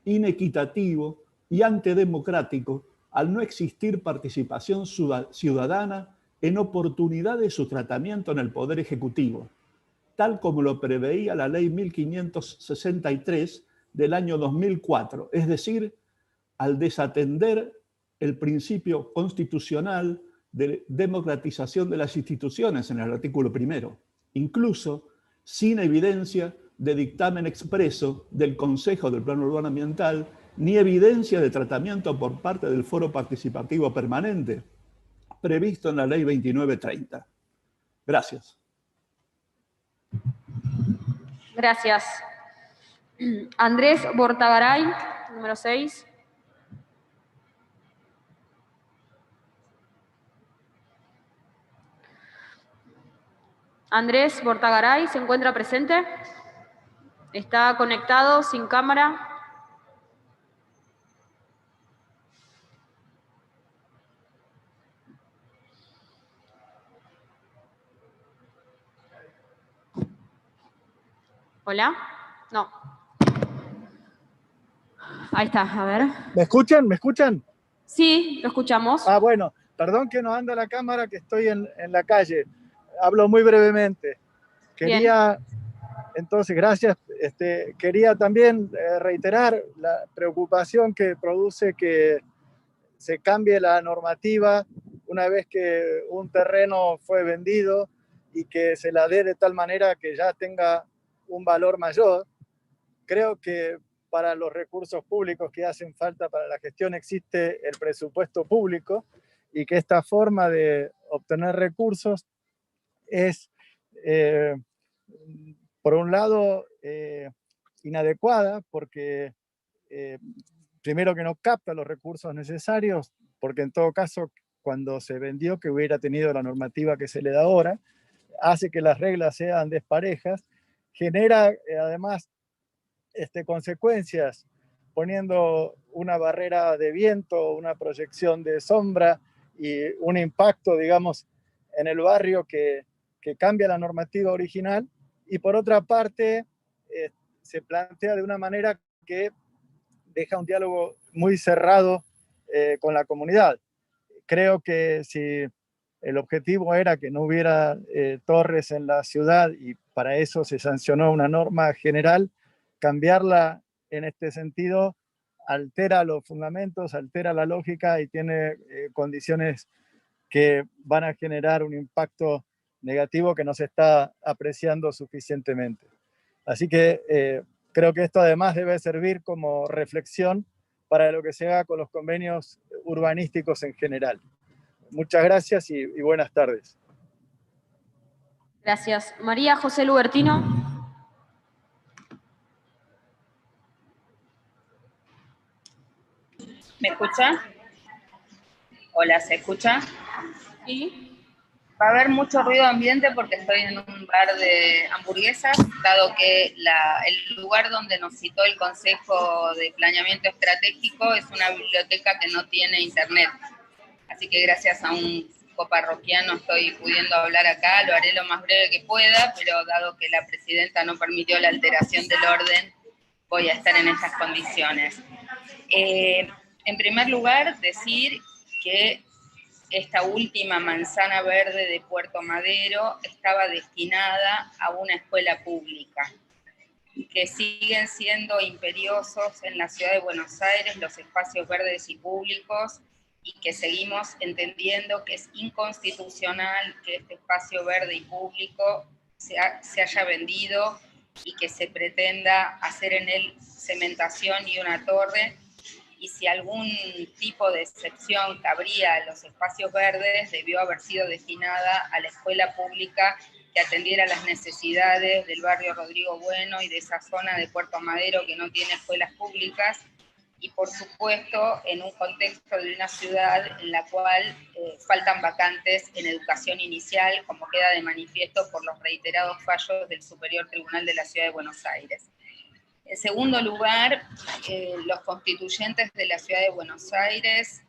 inequitativo y antidemocrático al no existir participación ciudadana en oportunidad de su tratamiento en el Poder Ejecutivo, tal como lo preveía la Ley 1563 del año 2004, es decir, al desatender el principio constitucional de democratización de las instituciones en el artículo 1, incluso sin evidencia de dictamen expreso del Consejo del Plano Urbano Ambiental, ni evidencia de tratamiento por parte del Foro Participativo Permanente, previsto en la Ley 2930. Gracias. Gracias. Andrés Bortagaray, número 6. Andrés Bortagaray, ¿se encuentra presente? ¿Está conectado, sin cámara? ¿Hola? No. Ahí está, a ver. ¿Me escuchan? ¿Me escuchan? Sí, lo escuchamos. Ah, bueno, perdón que no anda la cámara, que estoy en la calle. Hablo muy brevemente. Quería, entonces, gracias. Quería también reiterar la preocupación que produce que se cambie la normativa una vez que un terreno fue vendido y que se la dé de tal manera que ya tenga un valor mayor. Creo que para los recursos públicos que hacen falta para la gestión existe el presupuesto público y que esta forma de obtener recursos es, por un lado, inadecuada porque primero que no capta los recursos necesarios, porque en todo caso, cuando se vendió que hubiera tenido la normativa que se le da ahora, hace que las reglas sean desparejas, genera además consecuencias, poniendo una barrera de viento, una proyección de sombra y un impacto, digamos, en el barrio que cambia la normativa original, y por otra parte se plantea de una manera que deja un diálogo muy cerrado con la comunidad. Creo que si el objetivo era que no hubiera torres en la ciudad y para eso se sancionó una norma general, cambiarla en este sentido altera los fundamentos, altera la lógica y tiene condiciones que van a generar un impacto negativo que no se está apreciando suficientemente. Así que creo que esto además debe servir como reflexión para lo que se haga con los convenios urbanísticos en general. Muchas gracias y buenas tardes. Gracias. María José Lubertino. ¿Me escucha? Hola, ¿se escucha? Sí. Va a haber mucho ruido ambiente porque estoy en un bar de hamburguesas, dado que el lugar donde nos citó el Consejo de Planeamiento Estratégico es una biblioteca que no tiene internet. Así que gracias a un coparroquiano estoy pudiendo hablar acá, lo haré lo más breve que pueda, pero dado que la presidenta no permitió la alteración del orden, voy a estar en esas condiciones. En primer lugar, decir que esta última manzana verde de Puerto Madero estaba destinada a una escuela pública, que siguen siendo imperiosos en la ciudad de Buenos Aires los espacios verdes y públicos, y que seguimos entendiendo que es inconstitucional que este espacio verde y público se haya vendido y que se pretenda hacer en él cementación y una torre. Y si algún tipo de excepción cabría a los espacios verdes, debió haber sido destinada a la escuela pública que atendiera las necesidades del barrio Rodrigo Bueno y de esa zona de Puerto Madero que no tiene escuelas públicas, y por supuesto en un contexto de una ciudad en la cual faltan vacantes en educación inicial, como queda de manifiesto por los reiterados fallos del Superior Tribunal de la Ciudad de Buenos Aires. En segundo lugar, los constituyentes de la Ciudad de Buenos Aires,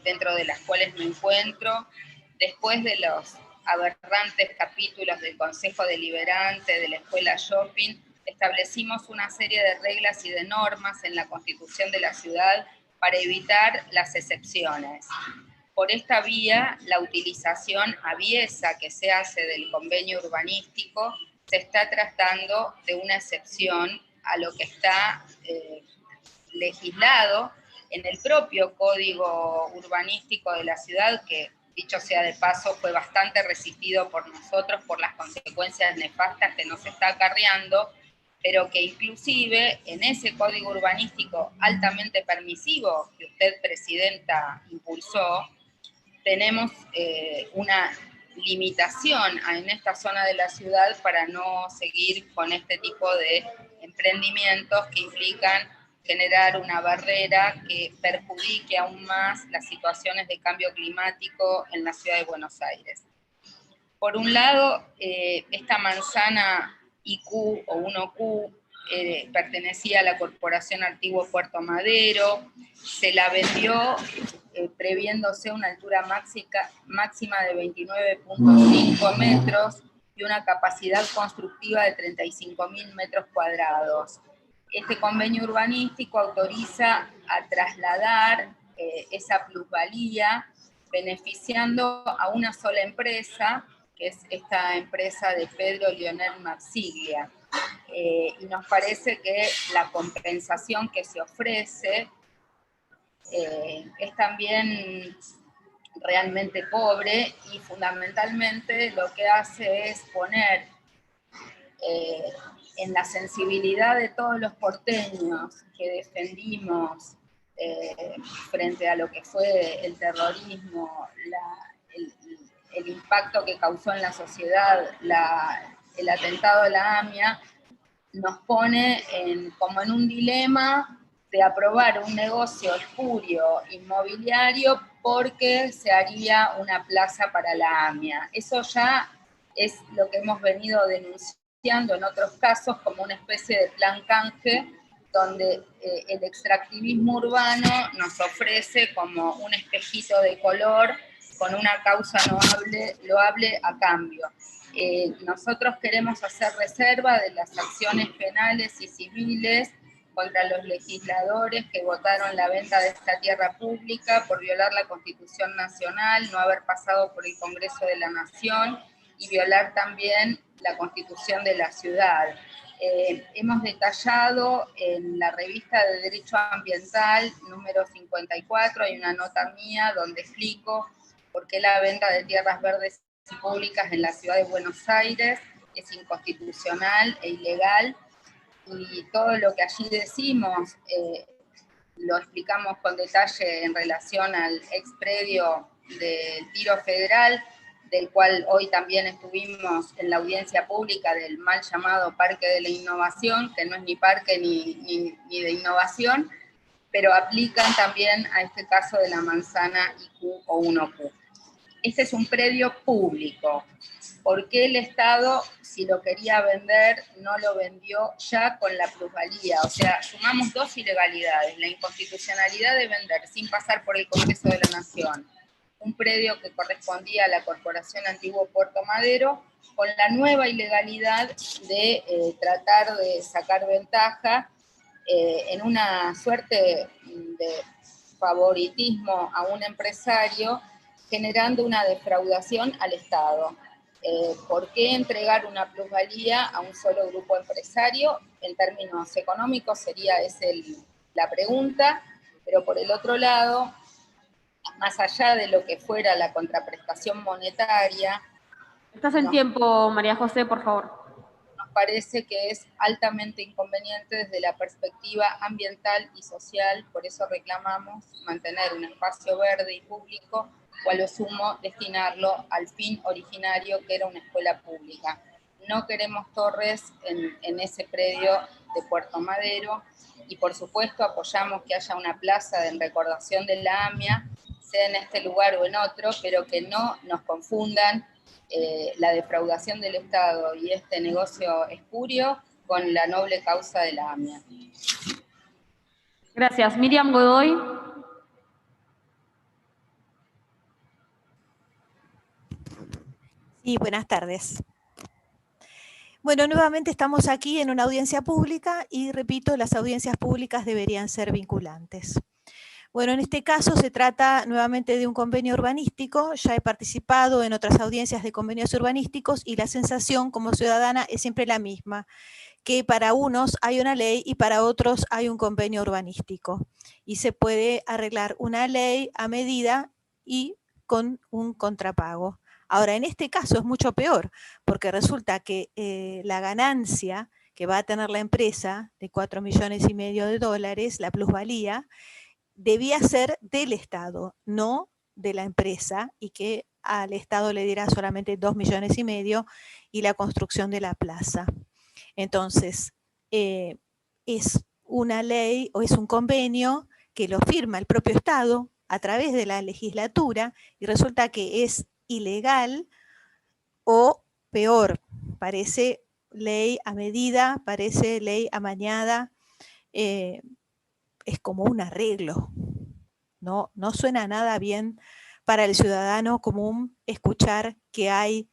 dentro de las cuales me encuentro, después de los aberrantes capítulos del Consejo Deliberante de la Escuela Shopping, establecimos una serie de reglas y de normas en la Constitución de la ciudad para evitar las excepciones. Por esta vía, la utilización aviesa que se hace del convenio urbanístico se está tratando de una excepción a lo que está legislado en el propio Código Urbanístico de la ciudad, que, dicho sea de paso, fue bastante resistido por nosotros por las consecuencias nefastas que nos está acarreando, pero que inclusive en ese Código Urbanístico altamente permisivo que usted, Presidenta, impulsó, tenemos una limitación en esta zona de la ciudad para no seguir con este tipo de emprendimientos que implican generar una barrera que perjudique aún más las situaciones de cambio climático en la ciudad de Buenos Aires. Por un lado, esta manzana IQ o 1Q pertenecía a la Corporación Antiguo Puerto Madero, se la vendió previéndose una altura máxima de 29.5 metros, y una capacidad constructiva de 35.000 metros cuadrados. Este convenio urbanístico autoriza a trasladar esa plusvalía beneficiando a una sola empresa, que es esta empresa de Pedro Lionel Marsiglia. Y nos parece que la compensación que se ofrece es también realmente pobre y fundamentalmente lo que hace es poner en la sensibilidad de todos los porteños que defendimos frente a lo que fue el terrorismo, el impacto que causó en la sociedad el atentado a la AMIA, nos pone como en un dilema de aprobar un negocio espurio inmobiliario porque se haría una plaza para la AMIA. Eso ya es lo que hemos venido denunciando en otros casos como una especie de plan canje, donde el extractivismo urbano nos ofrece como un espejito de color con una causa loable a cambio. Nosotros queremos hacer reserva de las acciones penales y civiles contra los legisladores que votaron la venta de esta tierra pública por violar la Constitución Nacional, no haber pasado por el Congreso de la Nación y violar también la Constitución de la ciudad. Hemos detallado en la revista de Derecho Ambiental, número 54, hay una nota mía donde explico por qué la venta de tierras verdes y públicas en la ciudad de Buenos Aires es inconstitucional e ilegal, y todo lo que allí decimos lo explicamos con detalle en relación al expredio del Tiro Federal, del cual hoy también estuvimos en la audiencia pública del mal llamado Parque de la Innovación, que no es ni parque ni de innovación, pero aplican también a este caso de la manzana IQ o 1Q. Este es un predio público. ¿Por qué el Estado, si lo quería vender, no lo vendió ya con la plusvalía? O sea, sumamos dos ilegalidades: la inconstitucionalidad de vender sin pasar por el Congreso de la Nación un predio que correspondía a la Corporación Antiguo Puerto Madero, con la nueva ilegalidad de tratar de sacar ventaja en una suerte de favoritismo a un empresario, generando una defraudación al Estado. ¿Por qué entregar una plusvalía a un solo grupo empresario? En términos económicos sería esa la pregunta, pero por el otro lado, más allá de lo que fuera la contraprestación monetaria... Estás en tiempo, María José, por favor. Nos parece que es altamente inconveniente desde la perspectiva ambiental y social, por eso reclamamos mantener un espacio verde y público, o a lo sumo destinarlo al fin originario, que era una escuela pública. No queremos torres en ese predio de Puerto Madero, y por supuesto apoyamos que haya una plaza en recordación de la AMIA, sea en este lugar o en otro, pero que no nos confundan la defraudación del Estado y este negocio espurio con la noble causa de la AMIA. Gracias. Miriam Godoy. Sí, buenas tardes. Bueno, nuevamente estamos aquí en una audiencia pública y, repito, las audiencias públicas deberían ser vinculantes. Bueno, en este caso se trata nuevamente de un convenio urbanístico. Ya he participado en otras audiencias de convenios urbanísticos y la sensación como ciudadana es siempre la misma, que para unos hay una ley y para otros hay un convenio urbanístico. Y se puede arreglar una ley a medida y con un contrapago. Ahora, en este caso es mucho peor, porque resulta que la ganancia que va a tener la empresa de $4,5 millones, la plusvalía, debía ser del Estado, no de la empresa, y que al Estado le dirá solamente $2,5 millones y la construcción de la plaza. Entonces, es una ley o es un convenio que lo firma el propio Estado a través de la legislatura y resulta que es ilegal o peor, parece ley a medida, parece ley amañada, es como un arreglo, no suena nada bien para el ciudadano común escuchar que hay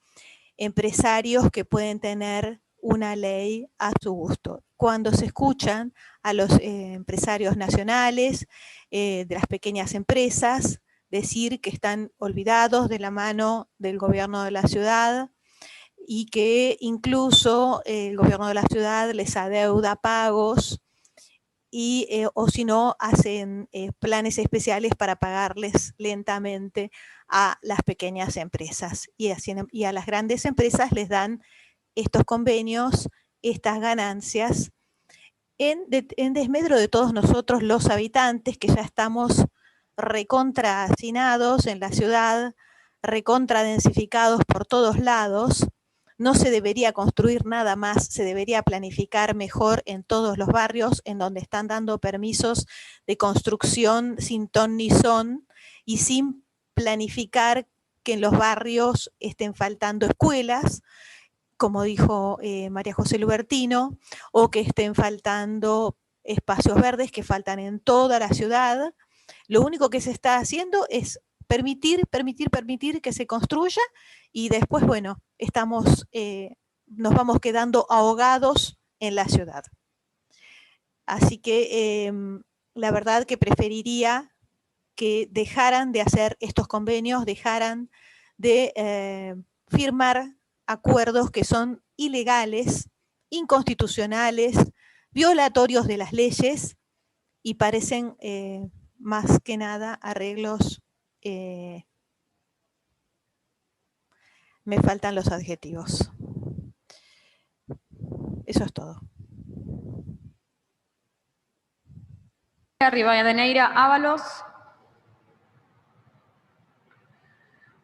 empresarios que pueden tener una ley a su gusto. Cuando se escuchan a los empresarios nacionales, de las pequeñas empresas, decir que están olvidados de la mano del gobierno de la ciudad y que incluso el gobierno de la ciudad les adeuda pagos y, o si no, hacen planes especiales para pagarles lentamente a las pequeñas empresas. Y a las grandes empresas les dan estos convenios, estas ganancias, en desmedro de todos nosotros los habitantes que ya estamos recontra hacinados en la ciudad, recontra densificados por todos lados. No se debería construir nada más, se debería planificar mejor en todos los barrios en donde están dando permisos de construcción sin ton ni son y sin planificar que en los barrios estén faltando escuelas, como dijo María José Lubertino, o que estén faltando espacios verdes que faltan en toda la ciudad. Lo único que se está haciendo es permitir que se construya y después, bueno, nos vamos quedando ahogados en la ciudad. Así que la verdad que preferiría que dejaran de hacer estos convenios, dejaran de firmar acuerdos que son ilegales, inconstitucionales, violatorios de las leyes y parecen más que nada arreglos, me faltan los adjetivos. Eso es todo. Rivadeneira Ábalos.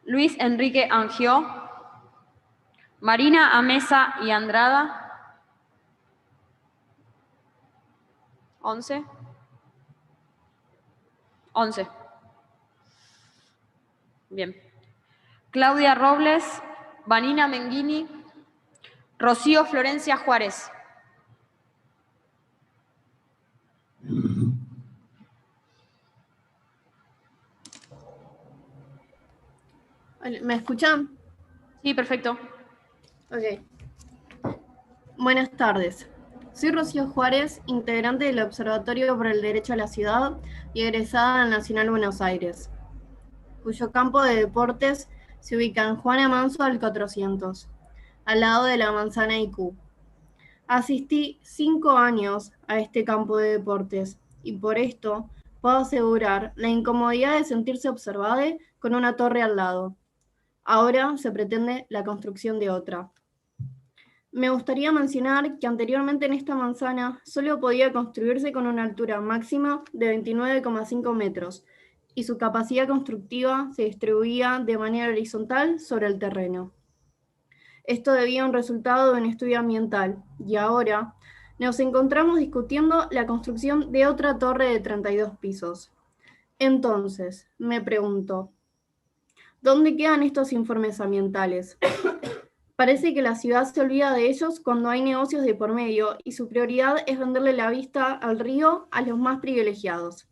Luis Enrique Angió. Marina Amesa y Andrada. 11. 11. Bien. Claudia Robles, Vanina Menghini, Rocío Florencia Juárez. ¿Me escuchan? Sí, perfecto. Ok. Buenas tardes. Soy Rocío Juárez, integrante del Observatorio por el Derecho a la Ciudad y egresada del Nacional Buenos Aires, cuyo campo de deportes se ubica en Juan Amanso al 400, al lado de la Manzana IQ. Asistí 5 años a este campo de deportes y por esto puedo asegurar la incomodidad de sentirse observado con una torre al lado. Ahora se pretende la construcción de otra. Me gustaría mencionar que anteriormente en esta manzana solo podía construirse con una altura máxima de 29,5 metros y su capacidad constructiva se distribuía de manera horizontal sobre el terreno. Esto debía a un resultado de un estudio ambiental y ahora nos encontramos discutiendo la construcción de otra torre de 32 pisos. Entonces, me pregunto, ¿dónde quedan estos informes ambientales? Parece que la ciudad se olvida de ellos cuando hay negocios de por medio y su prioridad es venderle la vista al río a los más privilegiados.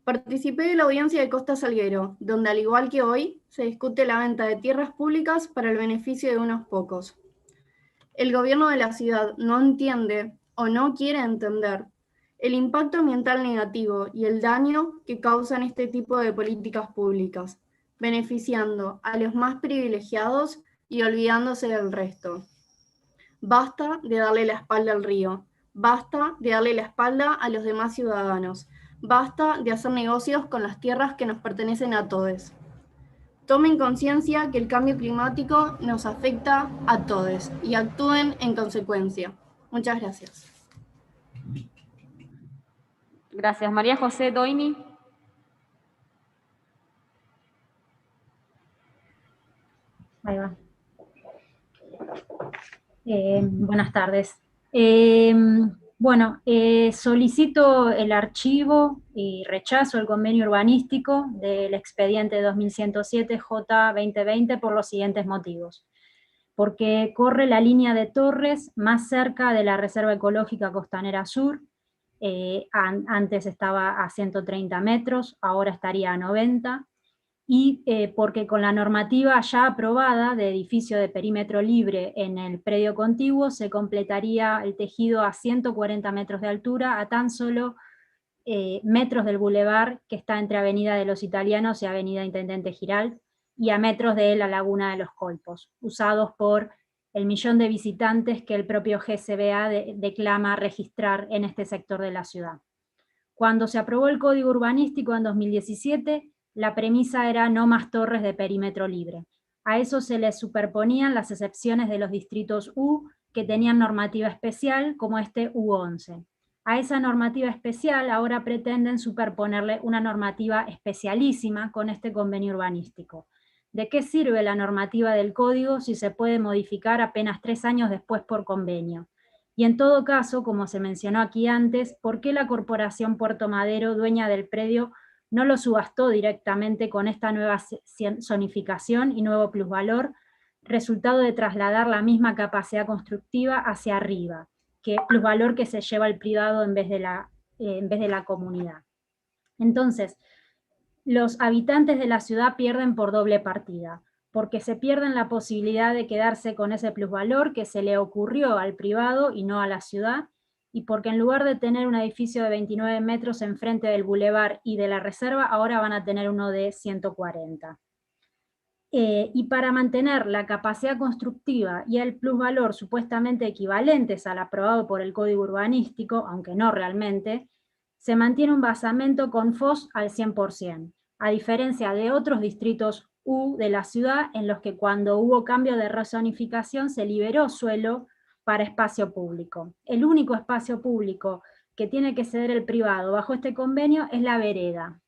Participé de la audiencia de Costa Salguero, donde al igual que hoy, se discute la venta de tierras públicas para el beneficio de unos pocos. El gobierno de la ciudad no entiende o no quiere entender el impacto ambiental negativo y el daño que causan este tipo de políticas públicas, beneficiando a los más privilegiados y olvidándose del resto. Basta de darle la espalda al río, basta de darle la espalda a los demás ciudadanos, basta de hacer negocios con las tierras que nos pertenecen a todos. Tomen conciencia que el cambio climático nos afecta a todos y actúen en consecuencia. Muchas gracias. Gracias. María José Doini. Ahí va. Buenas tardes. Solicito el archivo y rechazo el convenio urbanístico del expediente 2107 J 2020 por los siguientes motivos. Porque corre la línea de torres más cerca de la Reserva Ecológica Costanera Sur. Antes estaba a 130 metros, ahora estaría a 90. y porque con la normativa ya aprobada de edificio de perímetro libre en el predio contiguo se completaría el tejido a 140 metros de altura, a tan solo metros del bulevar que está entre Avenida de los Italianos y Avenida Intendente Giralt, y a metros de la Laguna de los Colpos, usados por el millón de visitantes que el propio GCBA declama registrar en este sector de la ciudad. Cuando se aprobó el Código Urbanístico en 2017, la premisa era no más torres de perímetro libre. A eso se le superponían las excepciones de los distritos U, que tenían normativa especial, como este U11. A esa normativa especial ahora pretenden superponerle una normativa especialísima con este convenio urbanístico. ¿De qué sirve la normativa del Código si se puede modificar apenas 3 años después por convenio? Y en todo caso, como se mencionó aquí antes, ¿por qué la Corporación Puerto Madero, dueña del predio, no lo subastó directamente con esta nueva zonificación y nuevo plusvalor, resultado de trasladar la misma capacidad constructiva hacia arriba, que plusvalor que se lleva el privado en vez de la comunidad? Entonces, los habitantes de la ciudad pierden por doble partida, porque se pierden la posibilidad de quedarse con ese plusvalor que se le ocurrió al privado y no a la ciudad, y porque en lugar de tener un edificio de 29 metros enfrente del bulevar y de la reserva, ahora van a tener uno de 140. Y para mantener la capacidad constructiva y el plusvalor supuestamente equivalentes al aprobado por el Código Urbanístico, aunque no realmente, se mantiene un basamento con FOS al 100%, a diferencia de otros distritos U de la ciudad en los que cuando hubo cambio de rezonificación se liberó suelo para espacio público. El único espacio público que tiene que ceder el privado bajo este convenio es la vereda.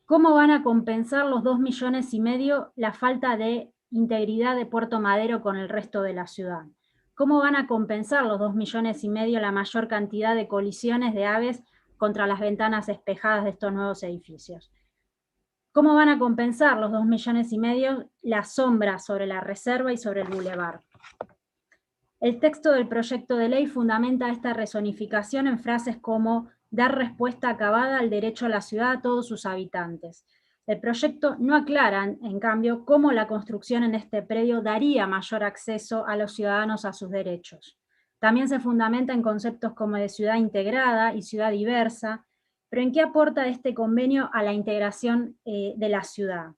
¿Cómo van a compensar los 2,5 millones la falta de integridad de Puerto Madero con el resto de la ciudad? ¿Cómo van a compensar los 2,5 millones la mayor cantidad de colisiones de aves contra las ventanas espejadas de estos nuevos edificios? ¿Cómo van a compensar los 2,5 millones la sombra sobre la reserva y sobre el bulevar? El texto del proyecto de ley fundamenta esta rezonificación en frases como dar respuesta acabada al derecho a la ciudad a todos sus habitantes. El proyecto no aclara, en cambio, cómo la construcción en este predio daría mayor acceso a los ciudadanos a sus derechos. También se fundamenta en conceptos como de ciudad integrada y ciudad diversa, pero ¿en qué aporta este convenio a la integración de la ciudad?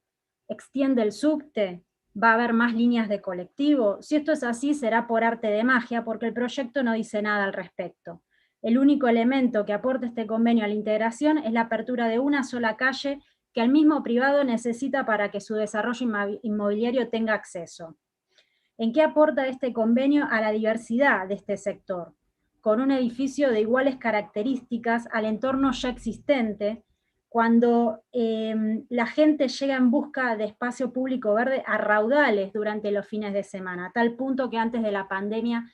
¿Extiende el subte? ¿Va a haber más líneas de colectivo? Si esto es así, será por arte de magia, porque el proyecto no dice nada al respecto. El único elemento que aporta este convenio a la integración es la apertura de una sola calle que el mismo privado necesita para que su desarrollo inmobiliario tenga acceso. ¿En qué aporta este convenio a la diversidad de este sector? Con un edificio de iguales características al entorno ya existente, cuando la gente llega en busca de espacio público verde a raudales durante los fines de semana, a tal punto que antes de la pandemia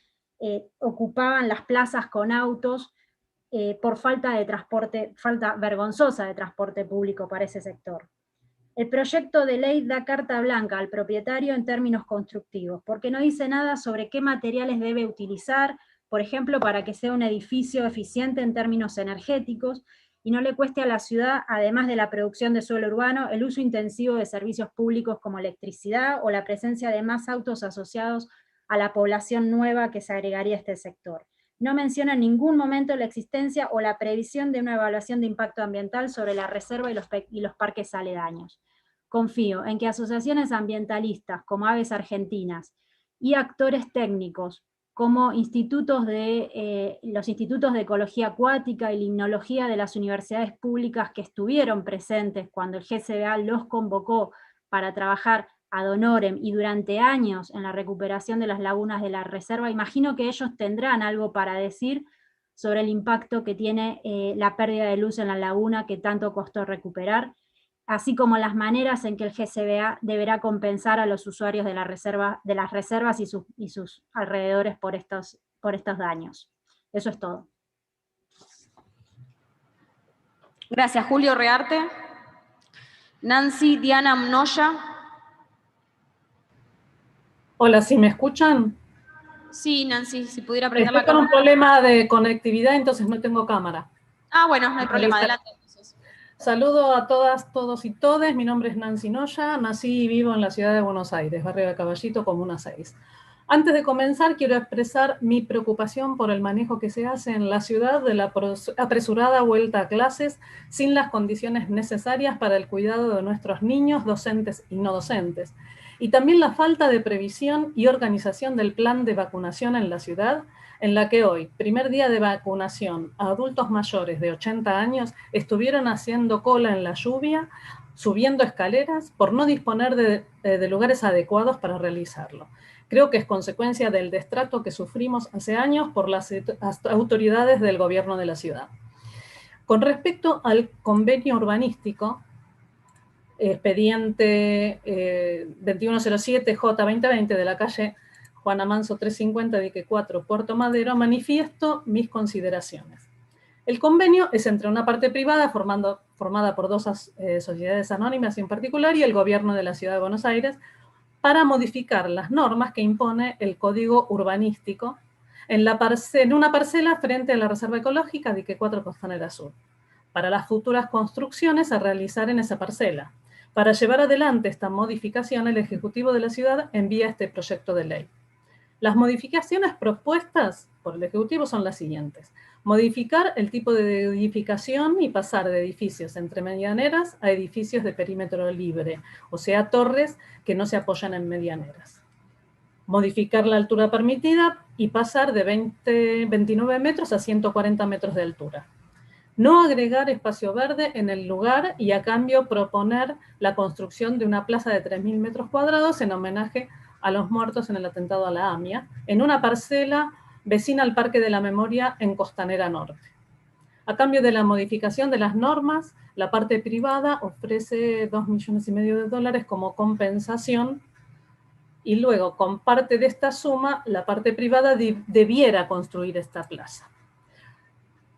ocupaban las plazas con autos por falta vergonzosa de transporte público para ese sector. El proyecto de ley da carta blanca al propietario en términos constructivos, porque no dice nada sobre qué materiales debe utilizar, por ejemplo, para que sea un edificio eficiente en términos energéticos, y no le cueste a la ciudad, además de la producción de suelo urbano, el uso intensivo de servicios públicos como electricidad o la presencia de más autos asociados a la población nueva que se agregaría a este sector. No menciona en ningún momento la existencia o la previsión de una evaluación de impacto ambiental sobre la reserva y los parques aledaños. Confío en que asociaciones ambientalistas como Aves Argentinas y actores técnicos como los institutos de ecología acuática y limnología de las universidades públicas que estuvieron presentes cuando el GCBA los convocó para trabajar ad honorem y durante años en la recuperación de las lagunas de la reserva, imagino que ellos tendrán algo para decir sobre el impacto que tiene la pérdida de luz en la laguna que tanto costó recuperar, así como las maneras en que el GCBA deberá compensar a los usuarios de las reservas y sus alrededores por estos daños. Eso es todo. Gracias, Julio Rearte. Nancy Diana Mnoya. Hola, ¿sí me escuchan? Sí, Nancy, si pudiera prender la cámara. Estoy con un problema de conectividad, entonces no tengo cámara. Ah, bueno, no hay problema, adelante. Saludo a todas, todos y todes. Mi nombre es Nancy Noya. Nací y vivo en la ciudad de Buenos Aires, barrio de Caballito, Comuna 6. Antes de comenzar, quiero expresar mi preocupación por el manejo que se hace en la ciudad de la apresurada vuelta a clases sin las condiciones necesarias para el cuidado de nuestros niños, docentes y no docentes. Y también la falta de previsión y organización del plan de vacunación en la ciudad, en la que hoy, primer día de vacunación a adultos mayores de 80 años, estuvieron haciendo cola en la lluvia, subiendo escaleras, por no disponer de lugares adecuados para realizarlo. Creo que es consecuencia del destrato que sufrimos hace años por las autoridades del gobierno de la ciudad. Con respecto al convenio urbanístico, expediente 2107J2020 de la calle Juana Manso 350, dique 4, Puerto Madero, manifiesto mis consideraciones. El convenio es entre una parte privada formada por dos sociedades anónimas en particular y el gobierno de la ciudad de Buenos Aires para modificar las normas que impone el Código Urbanístico en una parcela frente a la Reserva Ecológica dique 4 Costanera Sur, para las futuras construcciones a realizar en esa parcela. Para llevar adelante esta modificación, el Ejecutivo de la ciudad envía este proyecto de ley. Las modificaciones propuestas por el Ejecutivo son las siguientes. Modificar el tipo de edificación y pasar de edificios entre medianeras a edificios de perímetro libre, o sea, torres que no se apoyan en medianeras. Modificar la altura permitida y pasar de 29 metros a 140 metros de altura. No agregar espacio verde en el lugar y a cambio proponer la construcción de una plaza de 3.000 metros cuadrados en homenaje a los muertos en el atentado a la AMIA, en una parcela vecina al Parque de la Memoria en Costanera Norte. A cambio de la modificación de las normas, la parte privada ofrece $2,5 millones como compensación y luego, con parte de esta suma, la parte privada debiera construir esta plaza.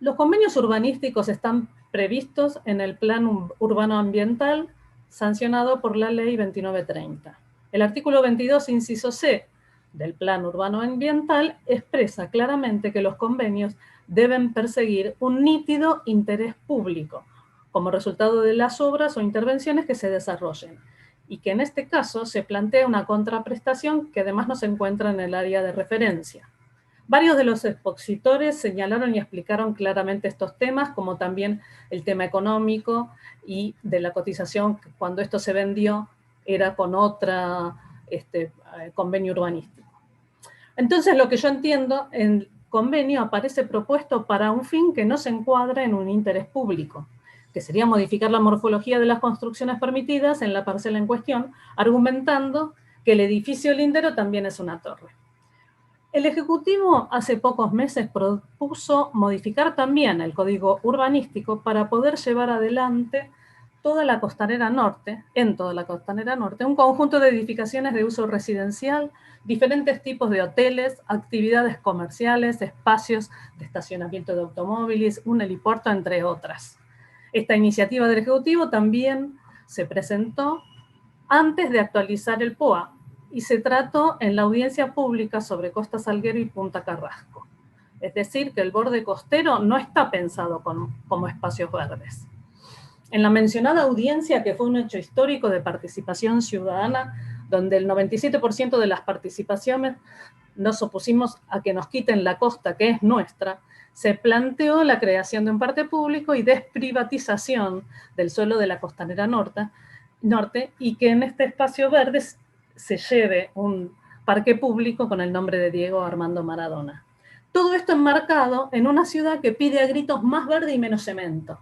Los convenios urbanísticos están previstos en el Plan Urbano Ambiental sancionado por la Ley 2930. El artículo 22, inciso C, del Plan Urbano Ambiental expresa claramente que los convenios deben perseguir un nítido interés público como resultado de las obras o intervenciones que se desarrollen, y que en este caso se plantea una contraprestación que además no se encuentra en el área de referencia. Varios de los expositores señalaron y explicaron claramente estos temas, como también el tema económico y de la cotización, cuando esto se vendió era con otra convenio urbanístico. Entonces, lo que yo entiendo, el convenio aparece propuesto para un fin que no se encuadra en un interés público, que sería modificar la morfología de las construcciones permitidas en la parcela en cuestión, argumentando que el edificio lindero también es una torre. El Ejecutivo hace pocos meses propuso modificar también el Código Urbanístico para poder llevar adelante toda la Costanera Norte, un conjunto de edificaciones de uso residencial, diferentes tipos de hoteles, actividades comerciales, espacios de estacionamiento de automóviles, un helipuerto, entre otras. Esta iniciativa del Ejecutivo también se presentó antes de actualizar el POA y se trató en la audiencia pública sobre Costa Salguero y Punta Carrasco. Es decir, que el borde costero no está pensado como espacios verdes. En la mencionada audiencia, que fue un hecho histórico de participación ciudadana, donde el 97% de las participaciones nos opusimos a que nos quiten la costa que es nuestra, se planteó la creación de un parque público y desprivatización del suelo de la Costanera Norte y que en este espacio verde se lleve un parque público con el nombre de Diego Armando Maradona. Todo esto enmarcado en una ciudad que pide a gritos más verde y menos cemento.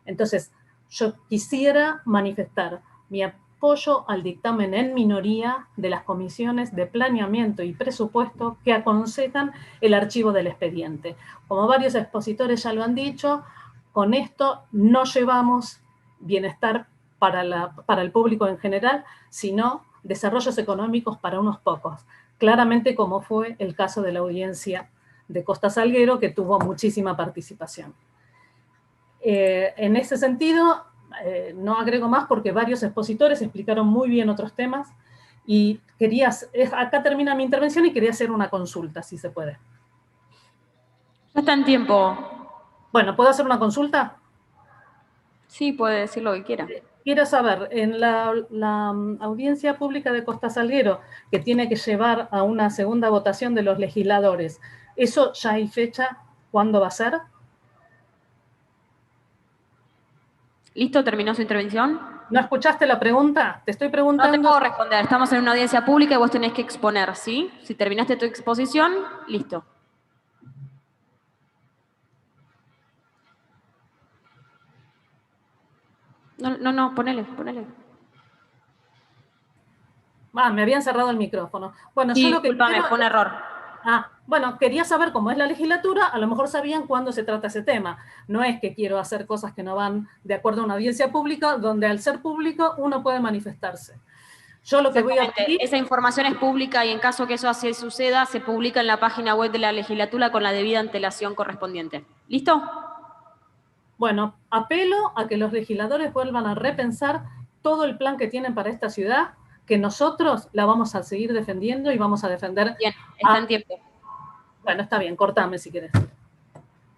Entonces, yo quisiera manifestar mi apoyo al dictamen en minoría de las comisiones de planeamiento y presupuesto que aconsejan el archivo del expediente. Como varios expositores ya lo han dicho, con esto no llevamos bienestar para el público en general, sino desarrollos económicos para unos pocos. Claramente como fue el caso de la audiencia de Costa Salguero, que tuvo muchísima participación. En ese sentido, no agrego más porque varios expositores explicaron muy bien otros temas y acá termina mi intervención y quería hacer una consulta, si se puede. Ya está en tiempo. Bueno, ¿puedo hacer una consulta? Sí, puede decir lo que quiera. Quiero saber, en la audiencia pública de Costa Salguero, que tiene que llevar a una segunda votación de los legisladores, ¿eso ya hay fecha? ¿Cuándo va a ser? ¿Listo? ¿Terminó su intervención? ¿No escuchaste la pregunta? Te estoy preguntando. No te puedo responder. Estamos en una audiencia pública y vos tenés que exponer, ¿sí? Si terminaste tu exposición, listo. No, ponele. Me habían cerrado el micrófono. Bueno, Sí, yo lo que discúlpame, fue un error. Bueno, quería saber cómo es la legislatura, a lo mejor sabían cuándo se trata ese tema. No es que quiero hacer cosas que no van de acuerdo a una audiencia pública, donde al ser público uno puede manifestarse. Yo lo que voy a pedir... Esa información es pública y en caso que eso así suceda, se publica en la página web de la legislatura con la debida antelación correspondiente. ¿Listo? Bueno, apelo a que los legisladores vuelvan a repensar todo el plan que tienen para esta ciudad, que nosotros la vamos a seguir defendiendo y vamos a defender... Bien, está en tiempo. Bueno, está bien, cortame si querés.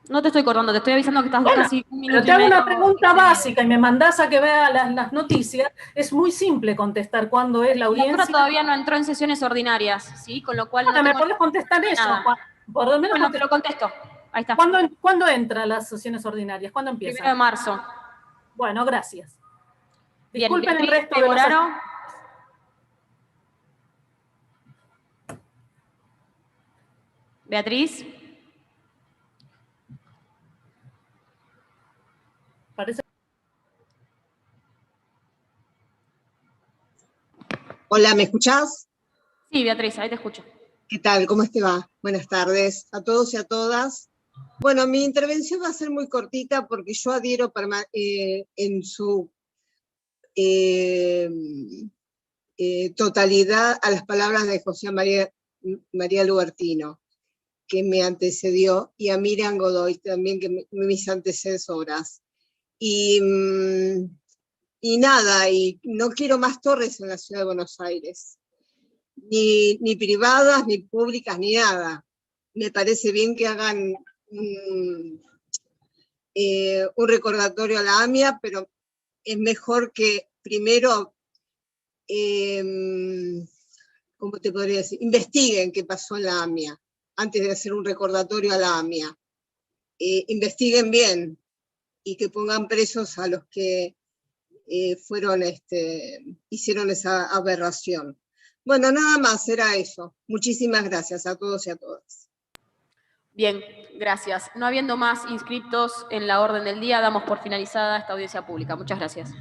No te estoy cortando, te estoy avisando que estás casi un minuto. Pero te hago una pregunta básica y me mandás a que vea las noticias. Es muy simple contestar cuándo es la audiencia. La todavía no entró en sesiones ordinarias, ¿sí? Con lo cual bueno, me podés contestar eso. Por lo menos bueno, te lo contesto. Ahí está. ¿Cuándo entran las sesiones ordinarias? ¿Cuándo empiezan? 1 de marzo. Bueno, gracias. Bien, disculpen el resto de los... Beatriz. Parece... Hola, ¿me escuchás? Sí, Beatriz, ahí te escucho. ¿Qué tal? ¿Cómo te va? Buenas tardes a todos y a todas. Bueno, mi intervención va a ser muy cortita porque yo adhiero en su totalidad a las palabras de José María Lubertino, que me antecedió, y a Miriam Godoy también, que mis antecesoras. Y nada, y no quiero más torres en la ciudad de Buenos Aires, ni privadas, ni públicas, ni nada. Me parece bien que hagan un recordatorio a la AMIA, pero es mejor que primero, ¿cómo te podría decir? Investiguen qué pasó en la AMIA, antes de hacer un recordatorio a la AMIA. Investiguen bien y que pongan presos a los que hicieron esa aberración. Bueno, nada más, era eso. Muchísimas gracias a todos y a todas. Bien, gracias. No habiendo más inscriptos en la orden del día, damos por finalizada esta audiencia pública. Muchas gracias.